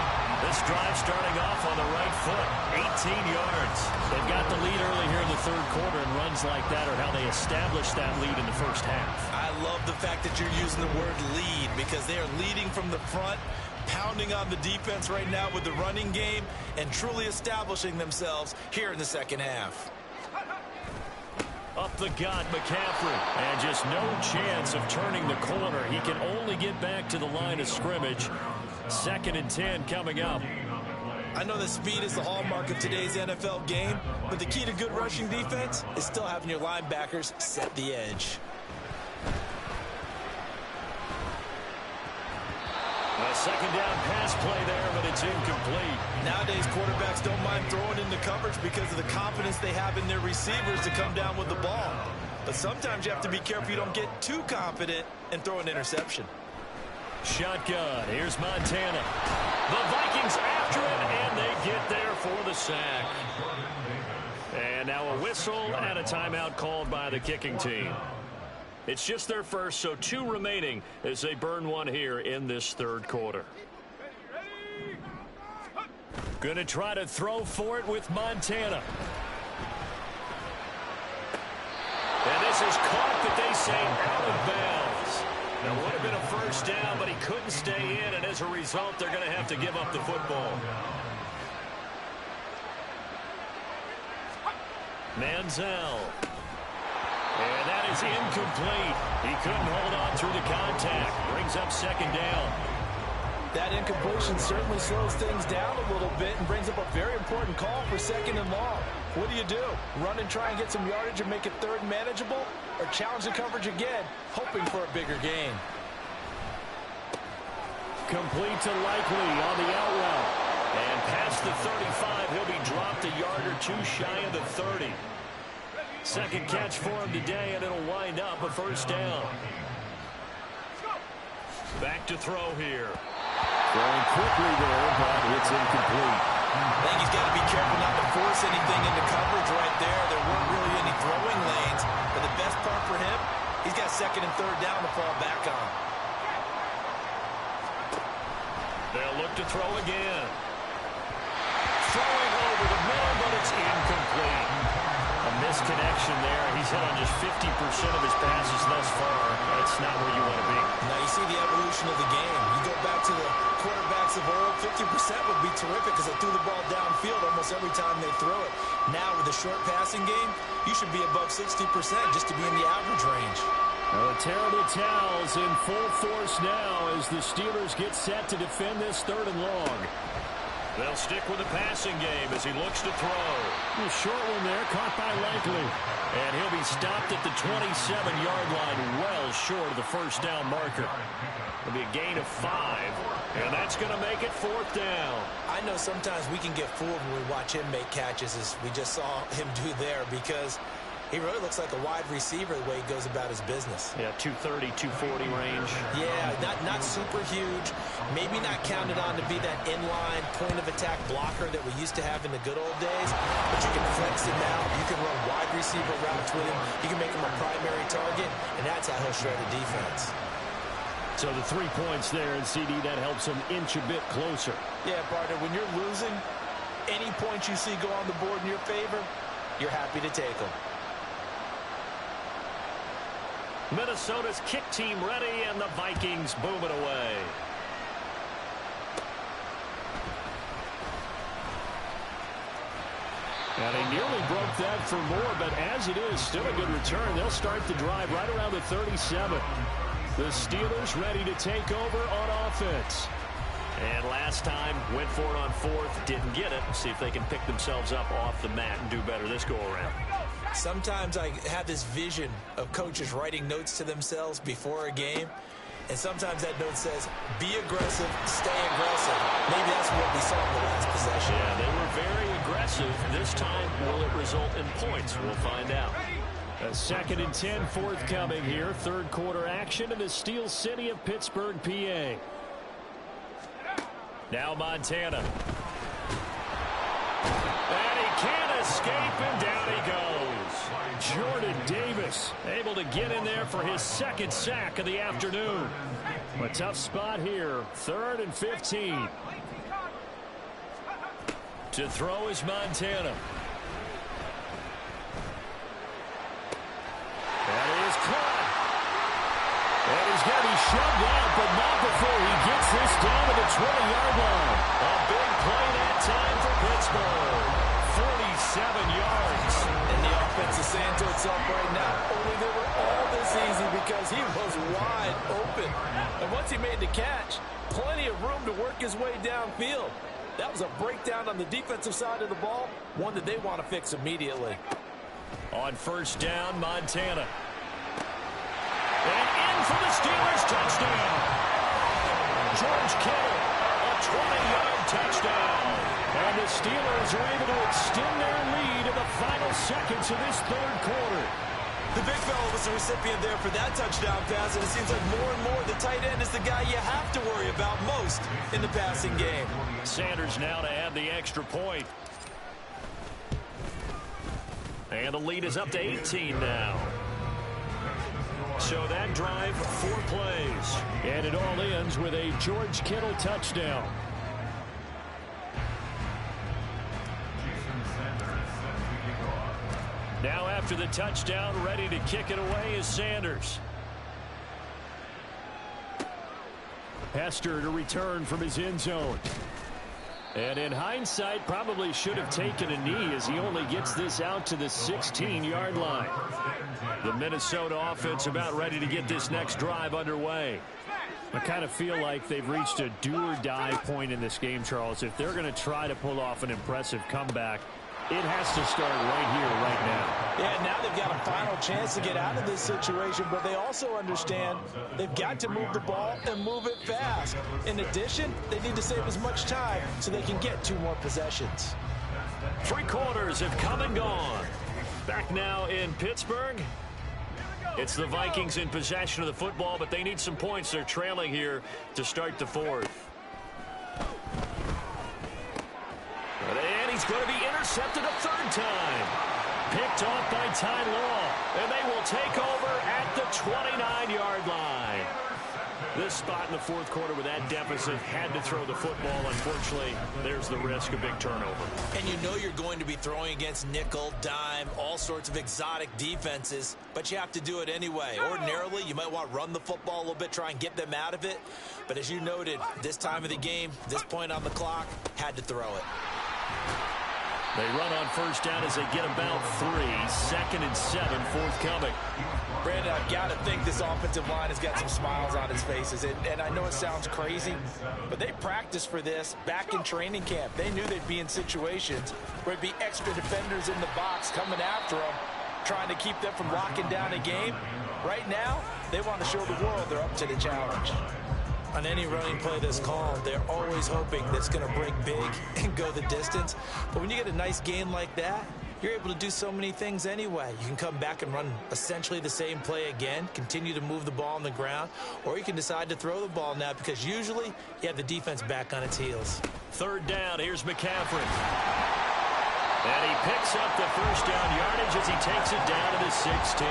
This drive starting off on the right foot. 18 yards. They've got the lead early here in the third quarter, and runs like that are how they established that lead in the first half.
I love the fact that you're using the word lead because they are leading from the front, pounding on the defense right now with the running game, and truly establishing themselves here in the second half.
Up the gut, McCaffrey. And just no chance of turning the corner. He can only get back to the line of scrimmage. Second and 10 coming up.
I know that speed is the hallmark of today's NFL game, but the key to good rushing defense is still having your linebackers set the edge.
A second down pass play there, but it's incomplete.
Nowadays, quarterbacks don't mind throwing into coverage because of the confidence they have in their receivers to come down with the ball. But sometimes you have to be careful you don't get too confident and throw an interception.
Shotgun. Here's Montana. The Vikings after it, and they get there for the sack. And now a whistle and a timeout called by the kicking team. It's just their first, so 2 remaining as they burn one here in this third quarter. Going to try to throw for it with Montana. And this is caught, but they say out of bounds. That would have been a first down, but he couldn't stay in, and as a result, they're going to have to give up the football. Manziel. And that is incomplete. He couldn't hold on through the contact. Brings up second down.
That incompletion certainly slows things down a little bit and brings up a very important call for second and long. What do? Run and try and get some yardage and make it third manageable? Or challenge the coverage again, hoping for a bigger gain?
Complete to Likely on the out route. And past the 35, he'll be dropped a yard or 2 shy of the 30. Second catch for him today, and it'll wind up a first down. Back to throw here.
Throwing quickly there, but it's incomplete.
I think he's got to be careful not to force anything into coverage right there. There weren't really any throwing lanes, but the best part for him, he's got second and third down to fall back on.
They'll look to throw again. Throwing over the middle, but it's incomplete.
A misconnection there. He's hit on just 50% of his passes thus far. That's not where you want to be.
Now you see the evolution of the game. You go back to the quarterbacks of old, 50% would be terrific because they threw the ball downfield almost every time they throw it. Now with the short passing game, you should be above 60% just to be in the average range.
Well, the terrible towels in full force now as the Steelers get set to defend this 3rd and long.
They'll stick with the passing game as he looks to throw.
A short one there, caught by Likely.
And he'll be stopped at the 27-yard line, well short of the first down marker. It'll be a gain of 5, and that's going to make it 4th down.
I know sometimes we can get fooled when we watch him make catches, as we just saw him do there, because he really looks like a wide receiver the way he goes about his business.
Yeah, 230, 240 range.
Yeah, not super huge. Maybe not counted on to be that inline point-of-attack blocker that we used to have in the good old days. But you can flex him out. You can run wide receiver routes with him. You can make him a primary target, and that's how he'll shred the defense.
So the 3 points there, and CD, that helps him inch a bit closer.
Yeah, partner, when you're losing, any points you see go on the board in your favor, you're happy to take them.
Minnesota's kick team ready, and the Vikings boom it away.
And he nearly broke that for more, but as it is, still a good return. They'll start the drive right around the 37. The Steelers ready to take over on offense.
And last time, went for it on 4th, didn't get it. See if they can pick themselves up off the mat and do better this go-around.
Sometimes I have this vision of coaches writing notes to themselves before a game, and sometimes that note says, be aggressive, stay aggressive. Maybe that's what we saw in the last possession.
Yeah, they were very aggressive. This time, will it result in points? We'll find out.
A 2nd and 10 forthcoming here. 3rd quarter action in the Steel City of Pittsburgh, PA.
Now Montana. And he can't escape, and down he goes.
Jordan Davis able to get in there for his 2nd sack of the afternoon. A tough spot here. 3rd and 15.
To throw is Montana.
That is caught. And he's going to be shoved out, but not before he gets this down to the 20-yard line.
A big play that time for Pittsburgh. 47 yards.
And the offense is saying to itself right now, only they were all this easy because he was wide open. And once he made the catch, plenty of room to work his way downfield. That was a breakdown on the defensive side of the ball, one that they want to fix immediately.
On 1st down, Montana. And in for the Steelers touchdown. George Kittle, a 20-yard touchdown.
And the Steelers are able to extend their lead in the final seconds of this 3rd quarter.
The big fella was the recipient there for that touchdown pass, and it seems like more and more the tight end is the guy you have to worry about most in the passing game.
Sanders now to add the extra point. And the lead is up to 18 now. So that drive, 4 plays.
And it all ends with a George Kittle touchdown.
Now after the touchdown, ready to kick it away is Sanders.
Hester to return from his end zone. And in hindsight, probably should have taken a knee as he only gets this out to the 16-yard line. The Minnesota offense about ready to get this next drive underway. I kind of feel like they've reached a do-or-die point in this game, Charles. If they're going to try to pull off an impressive comeback, it has to start right here, right now.
Yeah, now they've got a final chance to get out of this situation, but they also understand they've got to move the ball and move it fast. In addition, they need to save as much time so they can get 2 more possessions.
3 quarters have come and gone. Back now in Pittsburgh.
It's the Vikings in possession of the football, but they need some points. They're trailing here to start the fourth. And he's going to be intercepted a third time. Picked off by Ty Law, and they will take over at the 29-yard line. This spot in the fourth quarter with that deficit had to throw the football. Unfortunately, there's the risk of big turnover.
And you know you're going to be throwing against nickel, dime, all sorts of exotic defenses, but you have to do it anyway. Ordinarily, you might want to run the football a little bit, try and get them out of it. But as you noted, this time of the game, this point on the clock, had to throw it.
They run on first down as they get about 3. 2nd and 7, forthcoming.
Brandon, I've got to think this offensive line has got some smiles on its faces. And I know it sounds crazy, but they practiced for this back in training camp. They knew they'd be in situations where there'd be extra defenders in the box coming after them, trying to keep them from locking down a game. Right now, they want to show the world they're up to the challenge. On any running play that's called, they're always hoping that's going to break big and go the distance. But when you get a nice gain like that, you're able to do so many things anyway. You can come back and run essentially the same play again, continue to move the ball on the ground, or you can decide to throw the ball now because usually you have the defense back on its heels.
Third down, here's McCaffrey. And he picks up the first down yardage as he takes it down to the 16.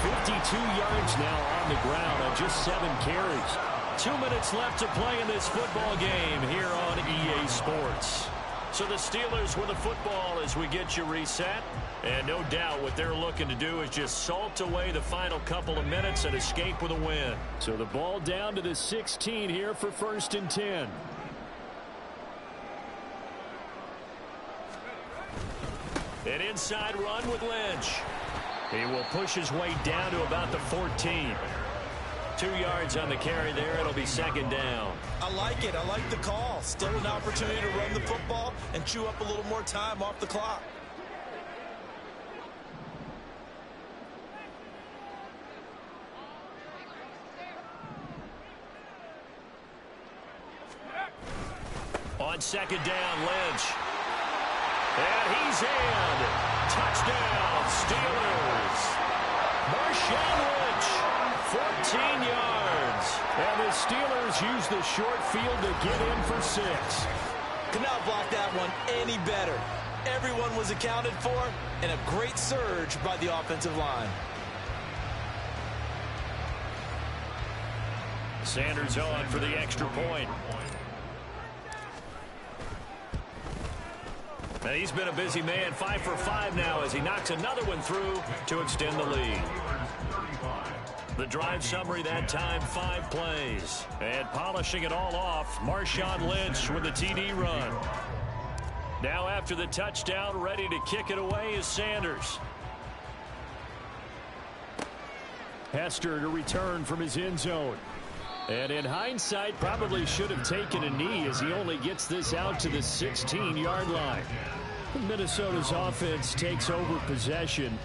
52 yards now on the ground on just 7 carries. 2 minutes left to play in this football game here on EA Sports. So the Steelers with the football as we get you reset. And no doubt what they're looking to do is just salt away the final couple of minutes and escape with a win. So the ball down to the 16 here for 1st and 10. An inside run with Lynch. He will push his way down to about the 14. 2 yards on the carry there. It'll be 2nd down.
I like it. I like the call. Still an opportunity to run the football and chew up a little more time off the clock.
On 2nd down, Lynch. And he's in. Touchdown, Steelers. Marshawn Lynch, 14 yards. And the Steelers use the short field to get in for 6.
Could not block that one any better. Everyone was accounted for, and a great surge by the offensive line.
Sanders on for the extra point. Now he's been a busy man, 5 for 5 now as he knocks another one through to extend the lead. The drive summary that time, 5 plays. And polishing it all off, Marshawn Lynch with the TD run. Now after the touchdown, ready to kick it away is Sanders. Hester to return from his end zone. And in hindsight, probably should have taken a knee as he only gets this out to the 16-yard line. Minnesota's offense takes over possession.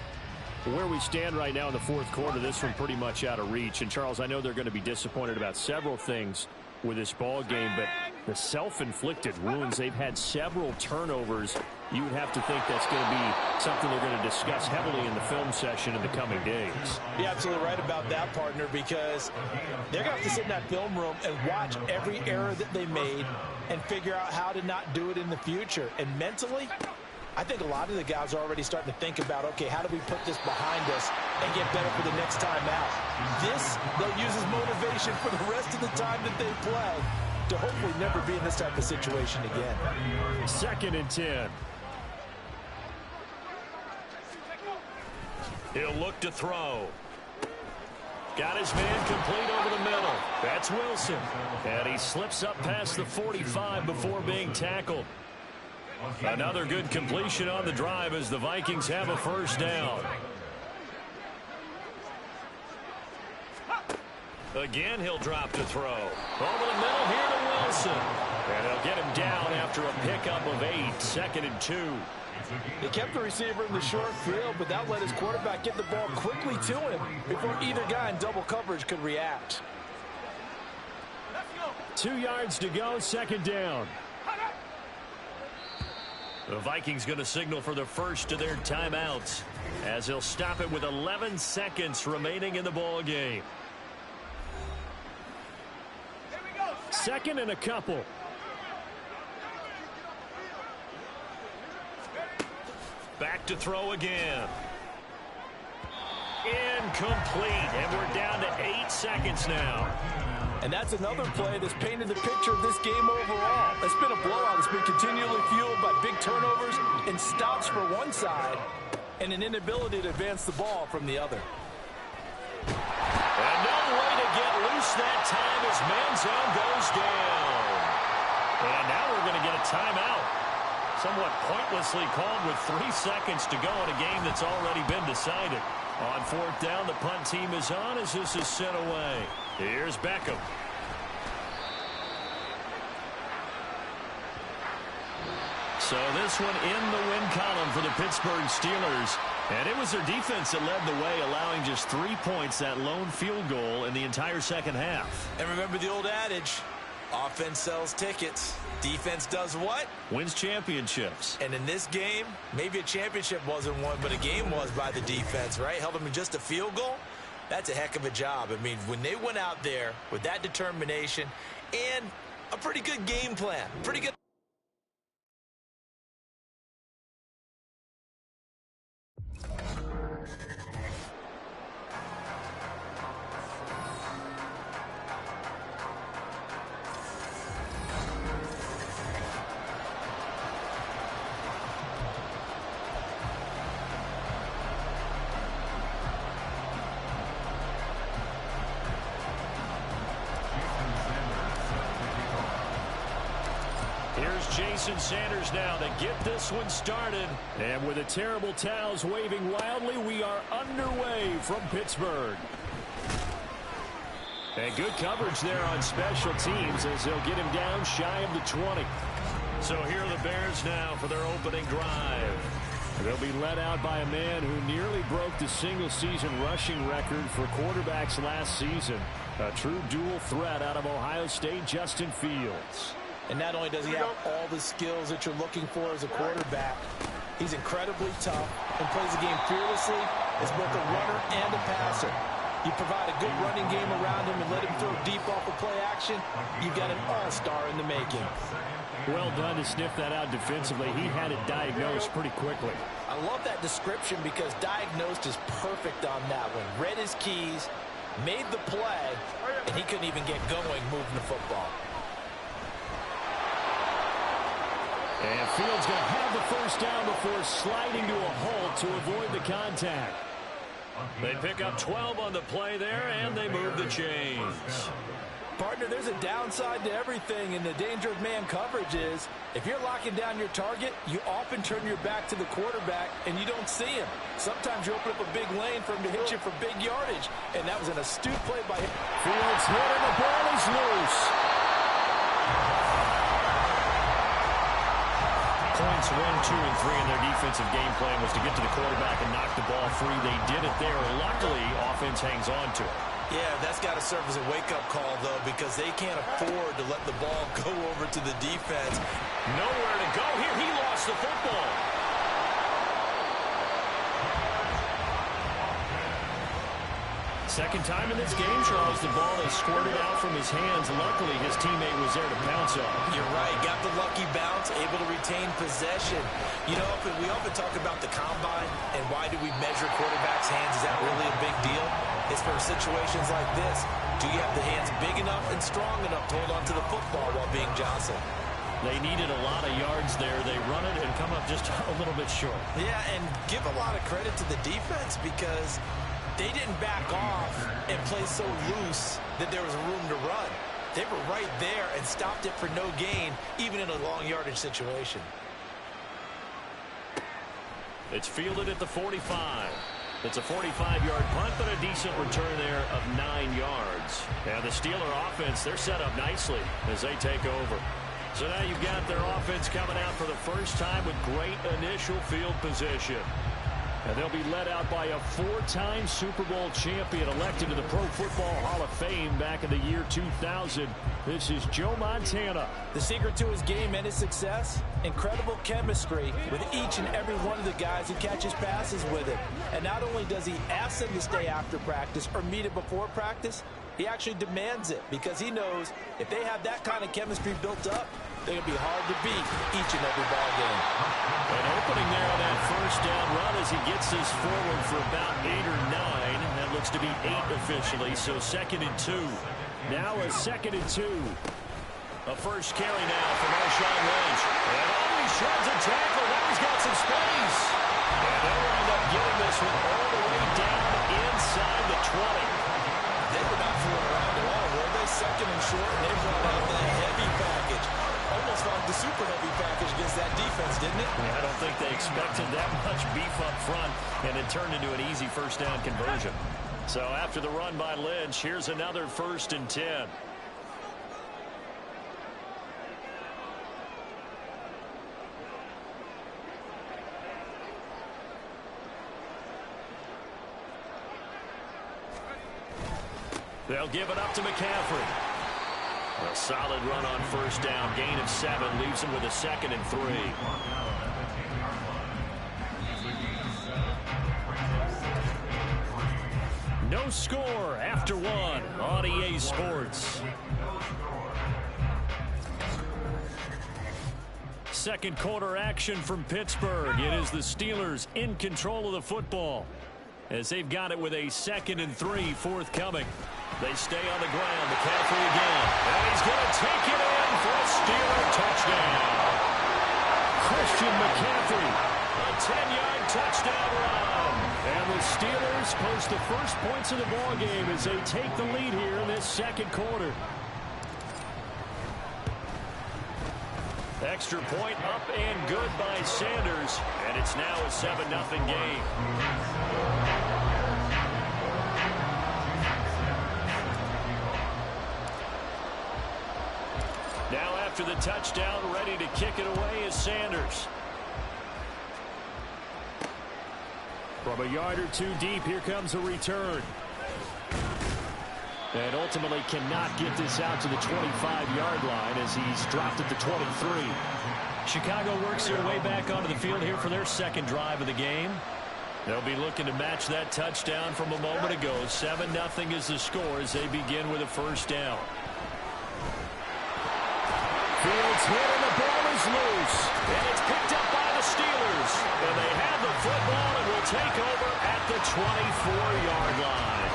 Where we stand right now in the fourth quarter, this one pretty much out of reach. And, Charles, I know they're going to be disappointed about several things with this ball game, but the self-inflicted wounds, they've had several turnovers. You would have to think that's going to be something they're going to discuss heavily in the film session in the coming days.
You're absolutely right about that, partner, because they're going to have to sit in that film room and watch every error that they made and figure out how to not do it in the future. And mentally, I think a lot of the guys are already starting to think about, okay, how do we put this behind us and get better for the next time out? This, they'll use as motivation for the rest of the time that they play to hopefully never be in this type of situation again.
2nd and 10. He'll look to throw. Got his man complete over the middle. That's Wilson. And he slips up past the 45 before being tackled. Another good completion on the drive as the Vikings have a first down. Again, he'll drop to throw. Over the middle here to Wilson. And they'll get him down after a pickup of 8. 2nd and 2.
They kept the receiver in the short field, but that let his quarterback get the ball quickly to him before either guy in double coverage could react.
2 yards to go, 2nd down. The Vikings going to signal for the first of their timeouts as they'll stop it with 11 seconds remaining in the ball game. Second and a couple. Back to throw again. Incomplete, and we're down to 8 seconds now.
And that's another play that's painted the picture of this game overall. It's been a blowout. It's been continually fueled by big turnovers and stops for one side and an inability to advance the ball from the other.
And no way to get loose that time as man zone goes down. And now we're going to get a timeout. Somewhat pointlessly called with 3 seconds to go in a game that's already been decided. On fourth down, the punt team is on as this is sent away. Here's Beckham. So this one in the win column for the Pittsburgh Steelers. And it was their defense that led the way, allowing just 3 points, that lone field goal in the entire second half.
And remember the old adage, offense sells tickets. Defense does what?
Wins championships.
And in this game, maybe a championship wasn't won, but a game was by the defense, right? Held them in just a field goal. That's a heck of a job. I mean, when they went out there with that determination and a pretty good game plan, pretty good.
Here's Jason Sanders now to get this one started. And with the terrible towels waving wildly, we are underway from Pittsburgh. And good coverage there on special teams as they'll get him down shy of the 20. So here are the Bears now for their opening drive. They'll be led out by a man who nearly broke the single-season rushing record for quarterbacks last season. A true dual threat out of Ohio State, Justin Fields.
And not only does he have all the skills that you're looking for as a quarterback, he's incredibly tough and plays the game fearlessly as both a runner and a passer. You provide a good running game around him and let him throw deep off of play action, you've got an all-star in the making.
Well done to sniff that out defensively. He had it diagnosed pretty quickly.
I love that description because diagnosed is perfect on that one. Read his keys, made the play, and he couldn't even get going moving the football.
And Fields going to have the first down before sliding to a halt to avoid the contact. They pick up 12 on the play there, and they move the chains.
Partner, there's a downside to everything, and the danger of man coverage is if you're locking down your target, you often turn your back to the quarterback, and you don't see him. Sometimes you open up a big lane for him to hit you for big yardage, and that was an astute play by him.
Fields hit, and the ball is loose. Points 1, 2, and 3 in their defensive game plan was to get to the quarterback and knock the ball free. They did it there. Luckily, offense hangs on to it.
Yeah, that's got to serve as a wake-up call, though, because they can't afford to let the ball go over to the defense.
Nowhere to go here. He lost the football. Second time in this game, Charles, the ball has squirted out from his hands. Luckily, his teammate was there to pounce on.
You're right. Got the lucky bounce, able to retain possession. You know, we often talk about the combine and why do we measure quarterbacks' hands. Is that really a big deal? It's for situations like this. Do you have the hands big enough and strong enough to hold on to the football while being jostled?
They needed a lot of yards there. They run it and come up just a little bit short.
Yeah, and give a lot of credit to the defense because they didn't back off and play so loose that there was room to run. They were right there and stopped it for no gain, even in a long yardage situation.
It's fielded at the 45. It's a 45-yard punt, but a decent return there of 9 yards. And the Steeler offense, they're set up nicely as they take over. So now you've got their offense coming out for the first time with great initial field position. And they'll be led out by a 4-time Super Bowl champion elected to the Pro Football Hall of Fame back in the year 2000. This is Joe Montana.
The secret to his game and his success, incredible chemistry with each and every one of the guys who catches passes with him. And not only does he ask them to stay after practice or meet it before practice, he actually demands it because he knows if they have that kind of chemistry built up, they're going to be hard to beat each and every ball game.
An opening there on that first down run as he gets this forward for about 8 or 9. That looks to be 8 officially, so 2nd and 2. Now a 2nd and 2. A first carry now for Marshawn Lynch. And he shreds a tackle. Now he's got some space. And they'll wind up getting this one all the way down inside the 20.
They were not fooling around at all, were they? 2nd and short, and they brought out the heavy package. Almost like the super heavy package against that defense, didn't it?
Yeah, I don't think they expected that much beef up front, and it turned into an easy first down conversion. So after the run by Lynch, here's another 1st and 10. They'll give it up to McCaffrey. A solid run on first down. Gain of 7 leaves him with a 2nd and 3. No score after 1 on EA Sports. Second quarter action from Pittsburgh. It is the Steelers in control of the football as they've got it with a 2nd and 3 forthcoming. They stay on the ground. McCaffrey again. And he's going to take it in for a Steeler touchdown. Christian McCaffrey, a 10-yard touchdown run. And the Steelers post the first points of the ballgame as they take the lead here in this second quarter. Extra point up and good by Sanders. And it's now a 7-0 game. Now after the touchdown, ready to kick it away is Sanders. From a yard or 2 deep, here comes a return. And ultimately cannot get this out to the 25-yard line as he's dropped at the 23. Chicago works their way back onto the field here for their second drive of the game. They'll be looking to match that touchdown from a moment ago. 7-0 is the score as they begin with a first down. Fields hit and the ball is loose. And it's picked up by the Steelers. And they have the football and will take over at the 24-yard line.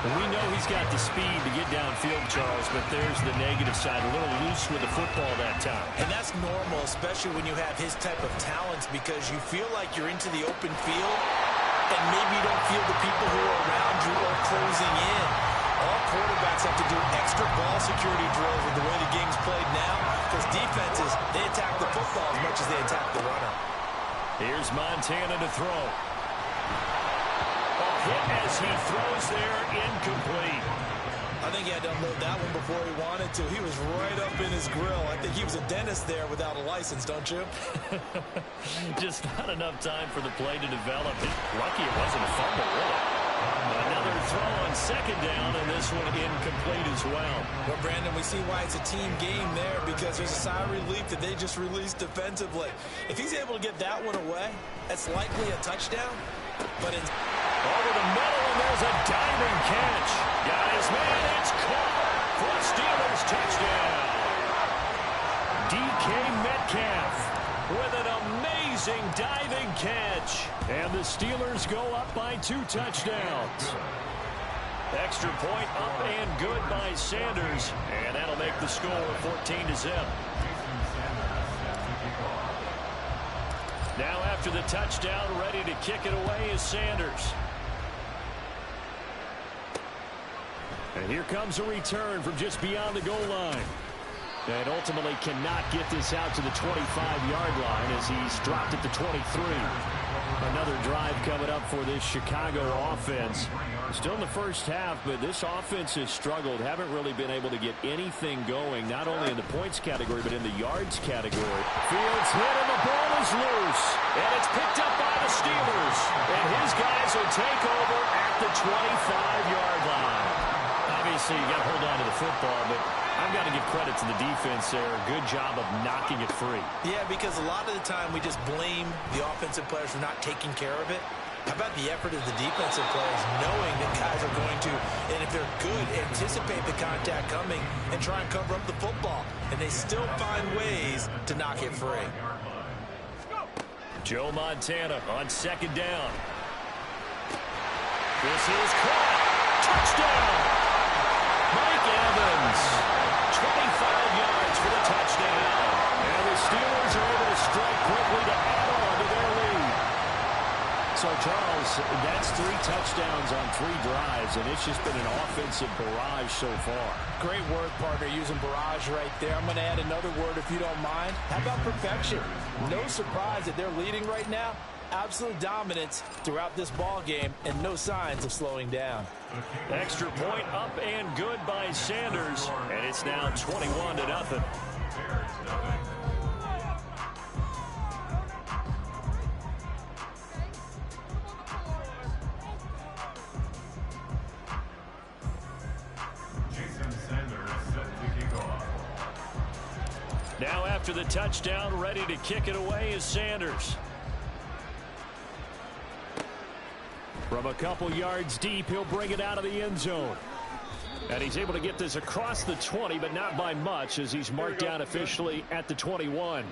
And we know he's got the speed to get downfield, Charles, but there's the negative side. A little loose with the football that time.
And that's normal, especially when you have his type of talents, because you feel like you're into the open field and maybe you don't feel the people who are around you are closing in. All quarterbacks have to do extra ball security drills with the way the game's played now, because defenses, they attack the football as much as they attack the runner.
Here's Montana to throw. A hit as he throws there, incomplete.
I think he had to unload that one before he wanted to. He was right up in his grill. I think he was a dentist there without a license, don't you?
Just not enough time for the play to develop. Lucky it wasn't a fumble, really. Another throw on second down, and this one incomplete as well.
Well, Brandon, we see why it's a team game there, because there's a sigh of relief that they just released defensively. If he's able to get that one away, that's likely a touchdown. But
over the middle, and there's a diving catch. Got his man, it's caught for a Steelers touchdown. DK Metcalf with an amazing diving catch. And the Steelers go up by 2 touchdowns. Extra point up and good by Sanders. And that'll make the score 14-0. Now after the touchdown, ready to kick it away is Sanders. And here comes a return from just beyond the goal line. And ultimately cannot get this out to the 25-yard line as he's dropped at the 23. Another drive coming up for this Chicago offense. Still in the first half, but this offense has struggled. Haven't really been able to get anything going, not only in the points category, but in the yards category. Fields hit and the ball is loose. And it's picked up by the Steelers. And his guys will take over at the 25-yard line. Obviously, you got to hold on to the football, but I've got to give credit to the defense there. Good job of knocking it free.
Yeah, because a lot of the time we just blame the offensive players for not taking care of it. How about the effort of the defensive players knowing that guys are going to, and if they're good, anticipate the contact coming and try and cover up the football. And they still find ways to knock it free.
Joe Montana on second down. This is caught. Touchdown. Mike Evans. 25 yards for the touchdown. And the Steelers are able to strike quickly to add on to their lead. So, Charles, that's 3 touchdowns on 3 drives, and it's just been an offensive barrage so far.
Great word, partner, using barrage right there. I'm going to add another word if you don't mind. How about perfection? No surprise that they're leading right now. Absolute dominance throughout this ball game and no signs of slowing down.
Extra point up and good by Sanders, and it's now 21-0. Now after the touchdown, ready to kick it away is Sanders. From a couple yards deep, he'll bring it out of the end zone. And he's able to get this across the 20, but not by much as he's marked down officially at the 21.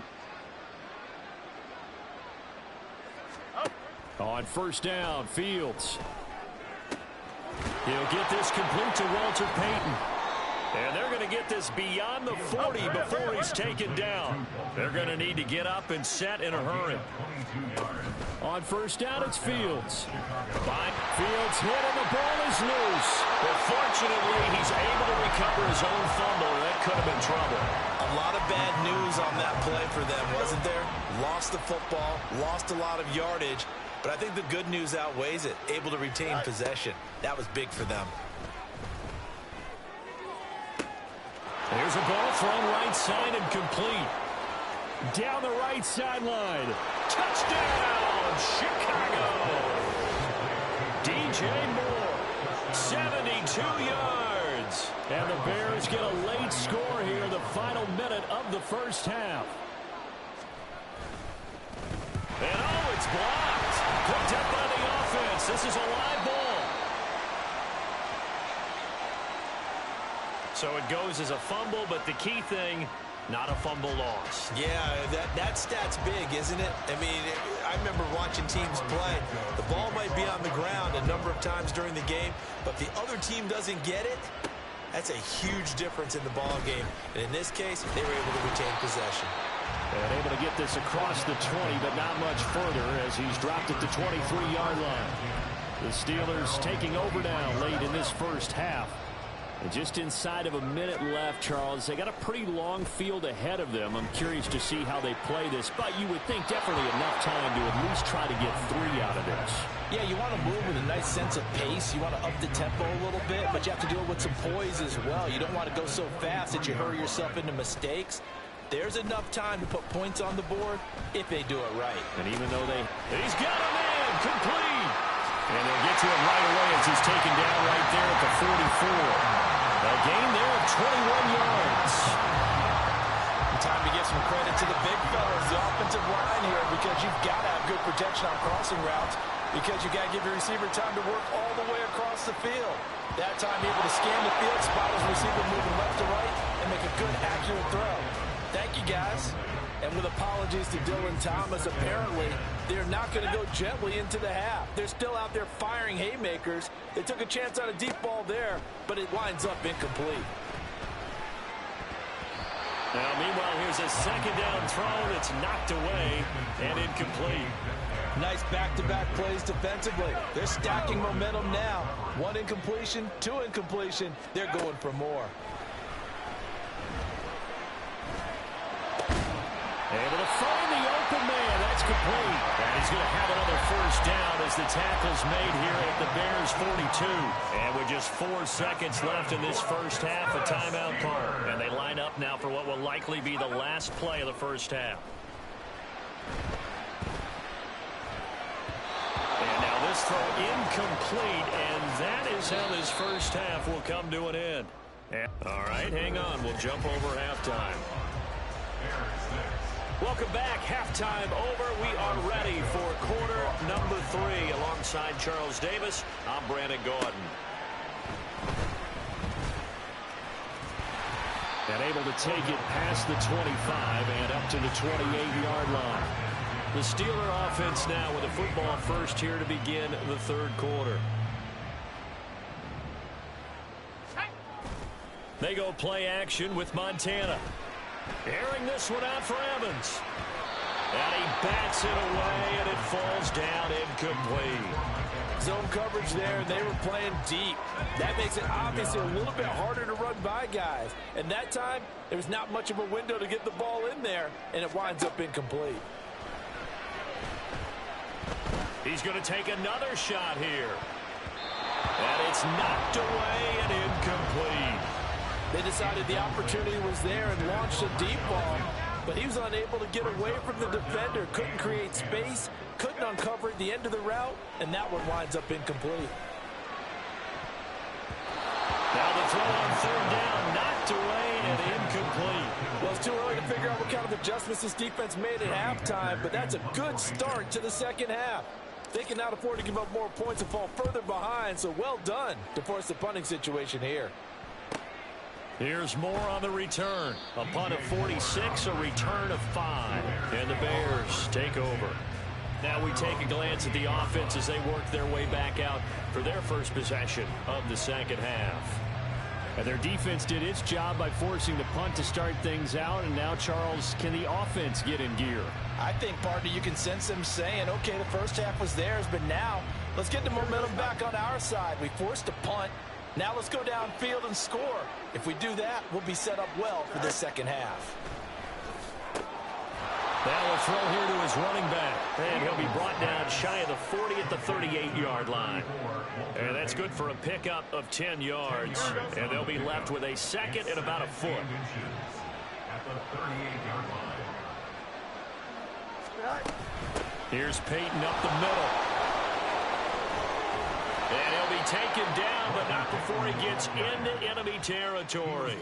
On first down, Fields. He'll get this complete to Walter Payton. And they're going to get this beyond the 40 before he's taken down. They're going to need to get up and set in a hurry. On first down, it's Fields. Fields hit and the ball is loose. But fortunately, he's able to recover his own fumble. That could have been trouble.
A lot of bad news on that play for them, wasn't there? Lost the football, lost a lot of yardage. But I think the good news outweighs it. Able to retain possession. That was big for them.
There's a ball thrown right side and complete. Down the right sideline. Touchdown, Chicago. DJ Moore, 72 yards. And the Bears get a late score here in the final minute of the first half. And oh, it's blocked. Picked up by the offense. This is a live ball. So it goes as a fumble, but the key thing, not a fumble loss.
Yeah, that stat's big, isn't it? I mean, I remember watching teams play. The ball might be on the ground a number of times during the game, but if the other team doesn't get it, that's a huge difference in the ball game. And in this case, they were able to retain possession.
And able to get this across the 20, but not much further as he's dropped at the 23-yard line. The Steelers taking over now late in this first half. And just inside of a minute left, Charles, they got a pretty long field ahead of them. I'm curious to see how they play this, but you would think definitely enough time to at least try to get 3 out of this.
Yeah, you want to move with a nice sense of pace. You want to up the tempo a little bit, but you have to do it with some poise as well. You don't want to go so fast that you hurry yourself into mistakes. There's enough time to put points on the board if they do it right.
And even though he's got a man complete. And they'll get to him right away as he's taken down right there at the 44. A gain there of 21 yards.
Time to give some credit to the big fellas, the offensive line here, because you've got to have good protection on crossing routes, because you've got to give your receiver time to work all the way across the field. That time able to scan the field, spot his receiver moving left to right, and make a good, accurate throw. Thank you, guys. And with apologies to Dylan Thomas, apparently they're not going to go gently into the half. They're still out there firing haymakers. They took a chance on a deep ball there, but it winds up incomplete.
Now, meanwhile, here's a second down throw that's knocked away and incomplete.
Nice back-to-back plays defensively. They're stacking momentum now. 1 incompletion, 2 incompletion. They're going for more.
Able to find the open man. That's complete. And he's going to have another first down as the tackle's made here at the Bears 42. And with just 4 seconds left in this first half, a timeout call. And they line up now for what will likely be the last play of the first half. And now this throw incomplete, and that is how this first half will come to an end. All right, hang on. We'll jump over halftime. Welcome back. Halftime over. We are ready for quarter number 3. Alongside Charles Davis, I'm Brandon Gordon. And able to take it past the 25 and up to the 28-yard line. The Steeler offense now with a football first here to begin the third quarter. They go play action with Montana. Airing this one out for Evans. And he bats it away, and it falls down incomplete.
Zone coverage there, and they were playing deep. That makes it obviously a little bit harder to run by guys. And that time, there was not much of a window to get the ball in there, and it winds up incomplete.
He's going to take another shot here. And it's knocked away and incomplete.
They decided the opportunity was there and launched a deep ball, but he was unable to get away from the defender, couldn't create space, couldn't uncover at the end of the route, and that one winds up incomplete.
Now the throw on third down, knocked away and incomplete.
Well, it's too early to figure out what kind of adjustments this defense made at halftime, but that's a good start to the second half. They can now afford to give up more points and fall further behind, so well done to force the punting situation here.
Here's more on the return. A punt of 46, a return of 5. And the Bears take over. Now we take a glance at the offense as they work their way back out for their first possession of the second half. And their defense did its job by forcing the punt to start things out. And now, Charles, can the offense get in gear?
I think, partner, you can sense them saying, okay, the first half was theirs, but now let's get the momentum back on our side. We forced a punt. Now let's go downfield and score. If we do that, we'll be set up well for the second half.
Now a throw here to his running back. And he'll be brought down shy of the 40 at the 38-yard line. And that's good for a pickup of 10 yards. And they'll be left with a second and about a foot.
At the 38-yard line.
Here's Peyton up the middle. And he'll be taken down, but not before he gets into enemy territory.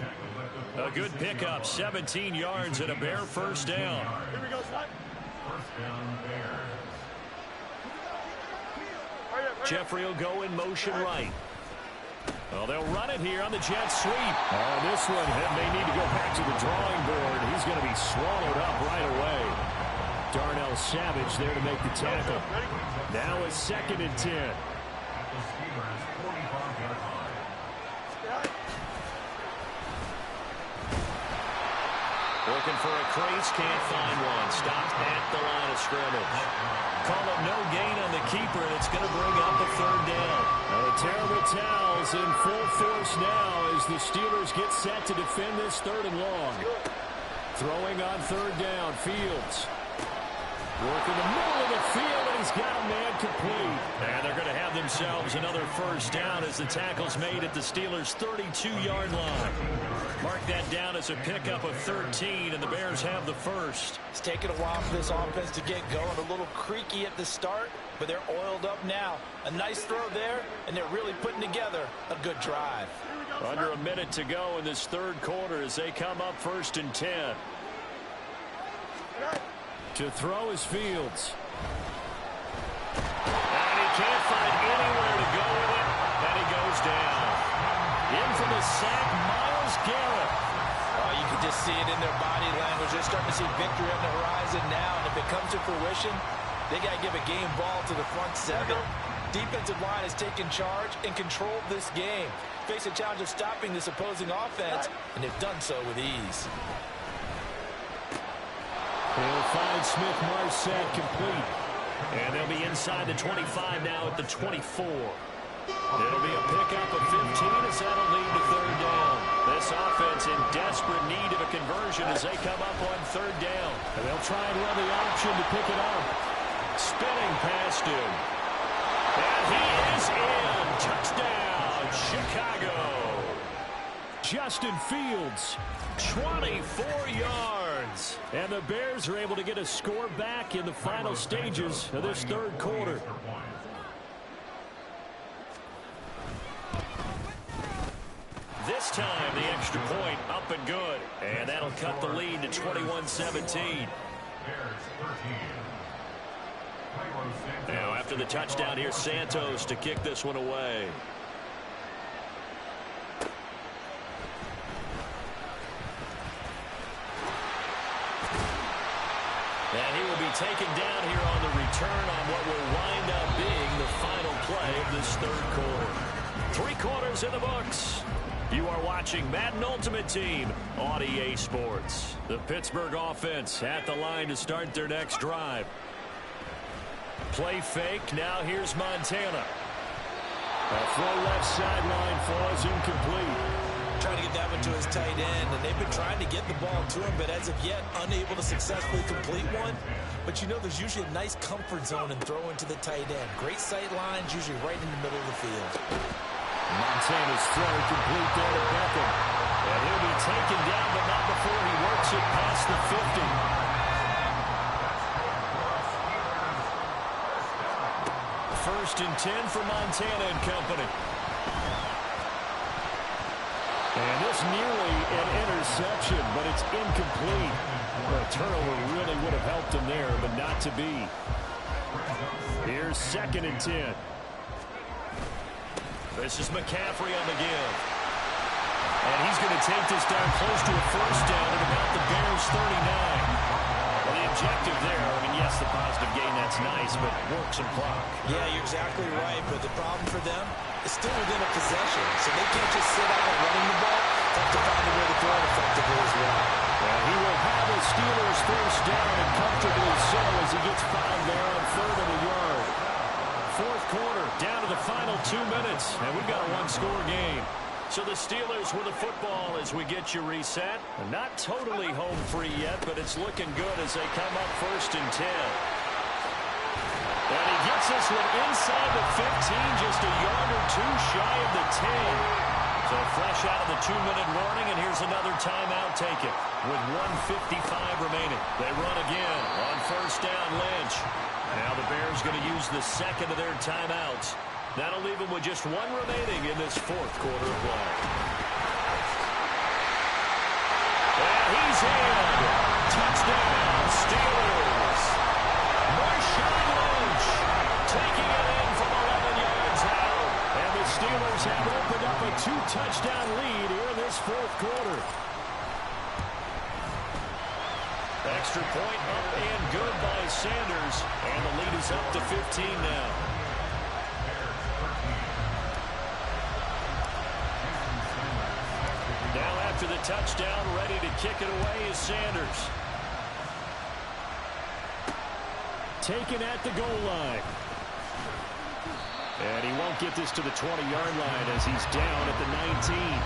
A good pickup, 17 yards and a Bear first down.
Here we go, son.
First down, Bears.
Jeffrey will go in motion right. Well, they'll run it here on the jet sweep. Oh, this one, they need to go back to the drawing board. He's going to be swallowed up right away. Darnell Savage there to make the tackle. Now a 2nd and 10.
At the Steelers' 45-yard line.
Looking for a crease, can't find one. Stopped at the line of scrimmage. Call it no gain on the keeper, and it's going to bring up a third down. The terrible towels in full force now as the Steelers get set to defend this 3rd and long. Throwing on 3rd down, Fields. Working the middle of the field, and he's got a man complete. And they're going to have themselves another first down as the tackle's made at the Steelers' 32-yard line. Mark that down as a pickup of 13, and the Bears have the first.
It's taken a while for this offense to get going. A little creaky at the start, but they're oiled up now. A nice throw there, and they're really putting together a good drive.
Under a minute to go in this 3rd quarter as they come up 1st and 10. To throw is Fields. And he can't find anywhere to go with it, and he goes down. In for the sack, Myles Garrett.
Oh, you can just see it in their body language. They're starting to see victory on the horizon now, and if it comes to fruition, they got to give a game ball to the front 7. Defensive line has taken charge and controlled this game. Face a challenge of stopping this opposing offense, and they've done so with ease.
They'll find Smith-Marset complete. And they'll be inside the 25 now at the 24. It'll be a pickup of 15 as that'll lead to third down. This offense in desperate need of a conversion as they come up on third down. And they'll try and run the option to pick it up. Spinning past him. And he is in. Touchdown, Chicago. Justin Fields, 24 yards. And the Bears are able to get a score back in the final stages of this third quarter. This time, the extra point up and good. And that'll cut the lead to 21-17. Now, after the touchdown, here's Santos to kick this one away. And he will be taken down here on the return on what will wind up being the final play of this third quarter. 3 quarters in the books. You are watching Madden Ultimate Team on EA Sports. The Pittsburgh offense at the line to start their next drive. Play fake. Now here's Montana. A throw left sideline falls incomplete.
Trying to get that one to his tight end, and they've been trying to get the ball to him, but as of yet, unable to successfully complete one. But you know there's usually a nice comfort zone in throwing to the tight end. Great sight lines, usually right in the middle of the field.
Montana's throw complete there to Beckham. And he'll be taken down, but not before he works it past the 50. First and 10 for Montana and company. And this nearly an interception, but it's incomplete. Well, a turnover really would have helped him there, but not to be. Here's second and 10. This is McCaffrey on the give. And he's going to take this down close to a first down at about the Bears' 39. Well, the objective there, I mean, yes, the positive gain, that's nice, but work some clock.
Yeah, you're exactly right, but the problem for them is still within a possession, so they can't just sit out running the ball. They have to find a way to throw it effectively as well.
Well, he will have his Steelers first down, and comfortably so as he gets fouled there on third and a yard. Fourth quarter, down to the final 2 minutes, and we've got a one-score game. So the Steelers with the football as we get you reset. Not totally home free yet, but it's looking good as they come up first and 10. And he gets this one inside the 15, just a yard or two shy of the 10. So fresh out of the 2-minute warning, and here's another timeout taken with 1:55 remaining. They run again on first down, Lynch. Now the Bears going to use the second of their timeouts. That'll leave them with just one remaining in this fourth quarter of play. And he's in. Touchdown, Steelers. Marshawn Lynch taking it in from 11 yards out. And the Steelers have opened up a 2-touchdown lead here in this fourth quarter. Extra point up and good by Sanders. And the lead is up to 15 now. Now after the touchdown, ready to kick it away is Sanders. Taken at the goal line. And he won't get this to the 20-yard line as he's down at the 19.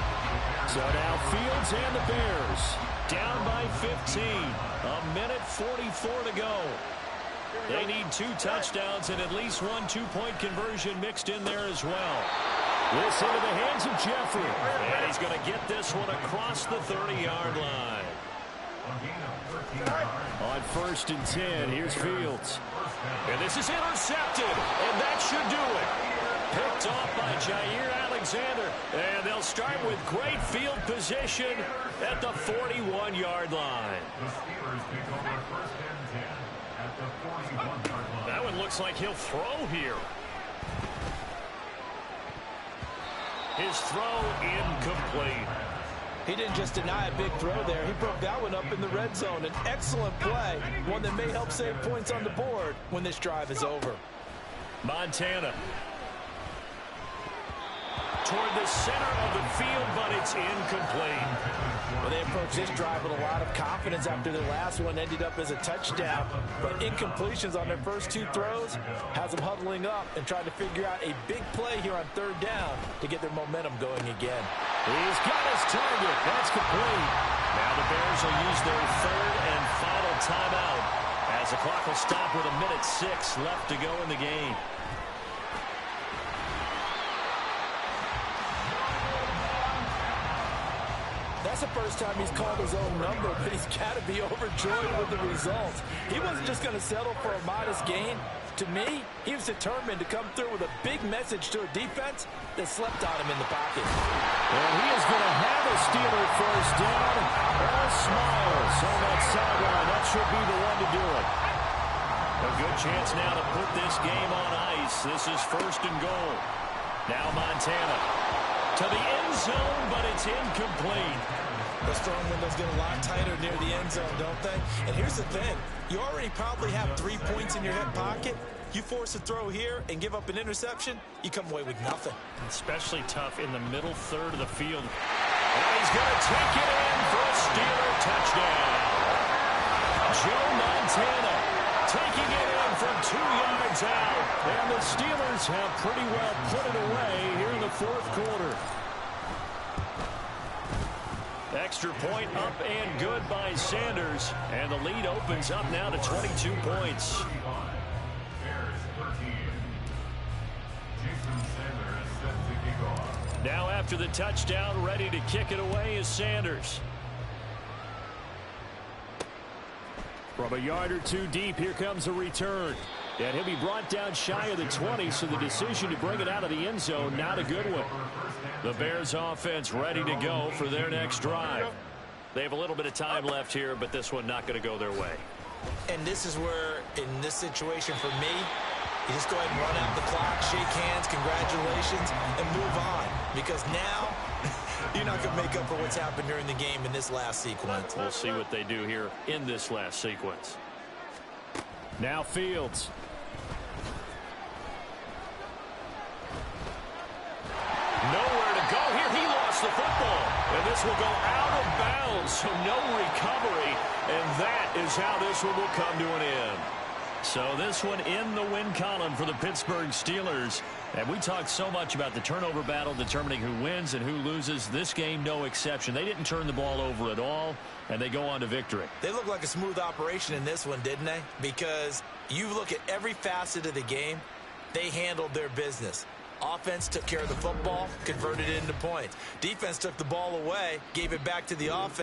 So now Fields and the Bears down by 15. A minute 44 to go. They need 2 touchdowns and at least 1 2-point conversion mixed in there as well. This into the hands of Jeffrey. And he's going to get this one across the 30-yard line. On first and 10, here's Fields. And this is intercepted, and that should do it. Picked off by Jair Alexander. And they'll start with great field position at the 41-yard line. That one looks like he'll throw here. His throw incomplete.
He didn't just deny a big throw there. He broke that one up in the red zone. An excellent play, one that may help save points on the board when this drive is over.
Montana. Toward the center of the field, but it's incomplete.
Well, they approached this drive with a lot of confidence after their last one ended up as a touchdown. But incompletions on their first 2 throws has them huddling up and trying to figure out a big play here on 3rd down to get their momentum going again.
He's got his target. That's complete. Now the Bears will use their 3rd and final timeout as the clock will stop with 1:06 left to go in the game.
That's the first time he's called his own number, but he's got to be overjoyed with the results. He wasn't just going to settle for a modest gain. To me, he was determined to come through with a big message to a defense that slept on him in the pocket.
And he is going to have a Steeler first down. All smiles on that sideline. That should be the one to do it. A good chance now to put this game on ice. This is 1st and goal. Now Montana to the end zone, but it's incomplete.
The strong windows get a lot tighter near the end zone, don't they? And here's the thing. You already probably have 3 points in your hip pocket. You force a throw here and give up an interception, you come away with nothing.
Especially tough in the middle third of the field. And he's going to take it in for a Steeler touchdown. Joe Montana taking it in from 2 yards out. And the Steelers have pretty well put it away here in the 4th quarter. Extra point up and good by Sanders. And the lead opens up now to 22 points. Now after the touchdown, ready to kick it away is Sanders. From a yard or 2 deep, here comes a return. And he'll be brought down shy of the 20, so the decision to bring it out of the end zone, not a good one. The Bears offense ready to go for their next drive. They have a little bit of time left here, but this one not going to go their way.
And this is where, in this situation for me, you just go ahead and run out the clock, shake hands, congratulations, and move on. Because now, you're not going to make up for what's happened during the game in this last sequence.
We'll see what they do here in this last sequence. Now Fields. Nowhere to go here. He lost the football. And this will go out of bounds, so no recovery. And that is how this one will come to an end. So this one in the win column for the Pittsburgh Steelers. And we talked so much about the turnover battle determining who wins and who loses. This game, no exception. They didn't turn the ball over at all, and they go on to victory.
They look like a smooth operation in this one, didn't they? Because you look at every facet of the game, they handled their business. Offense took care of the football, converted it into points. Defense took the ball away, gave it back to the offense.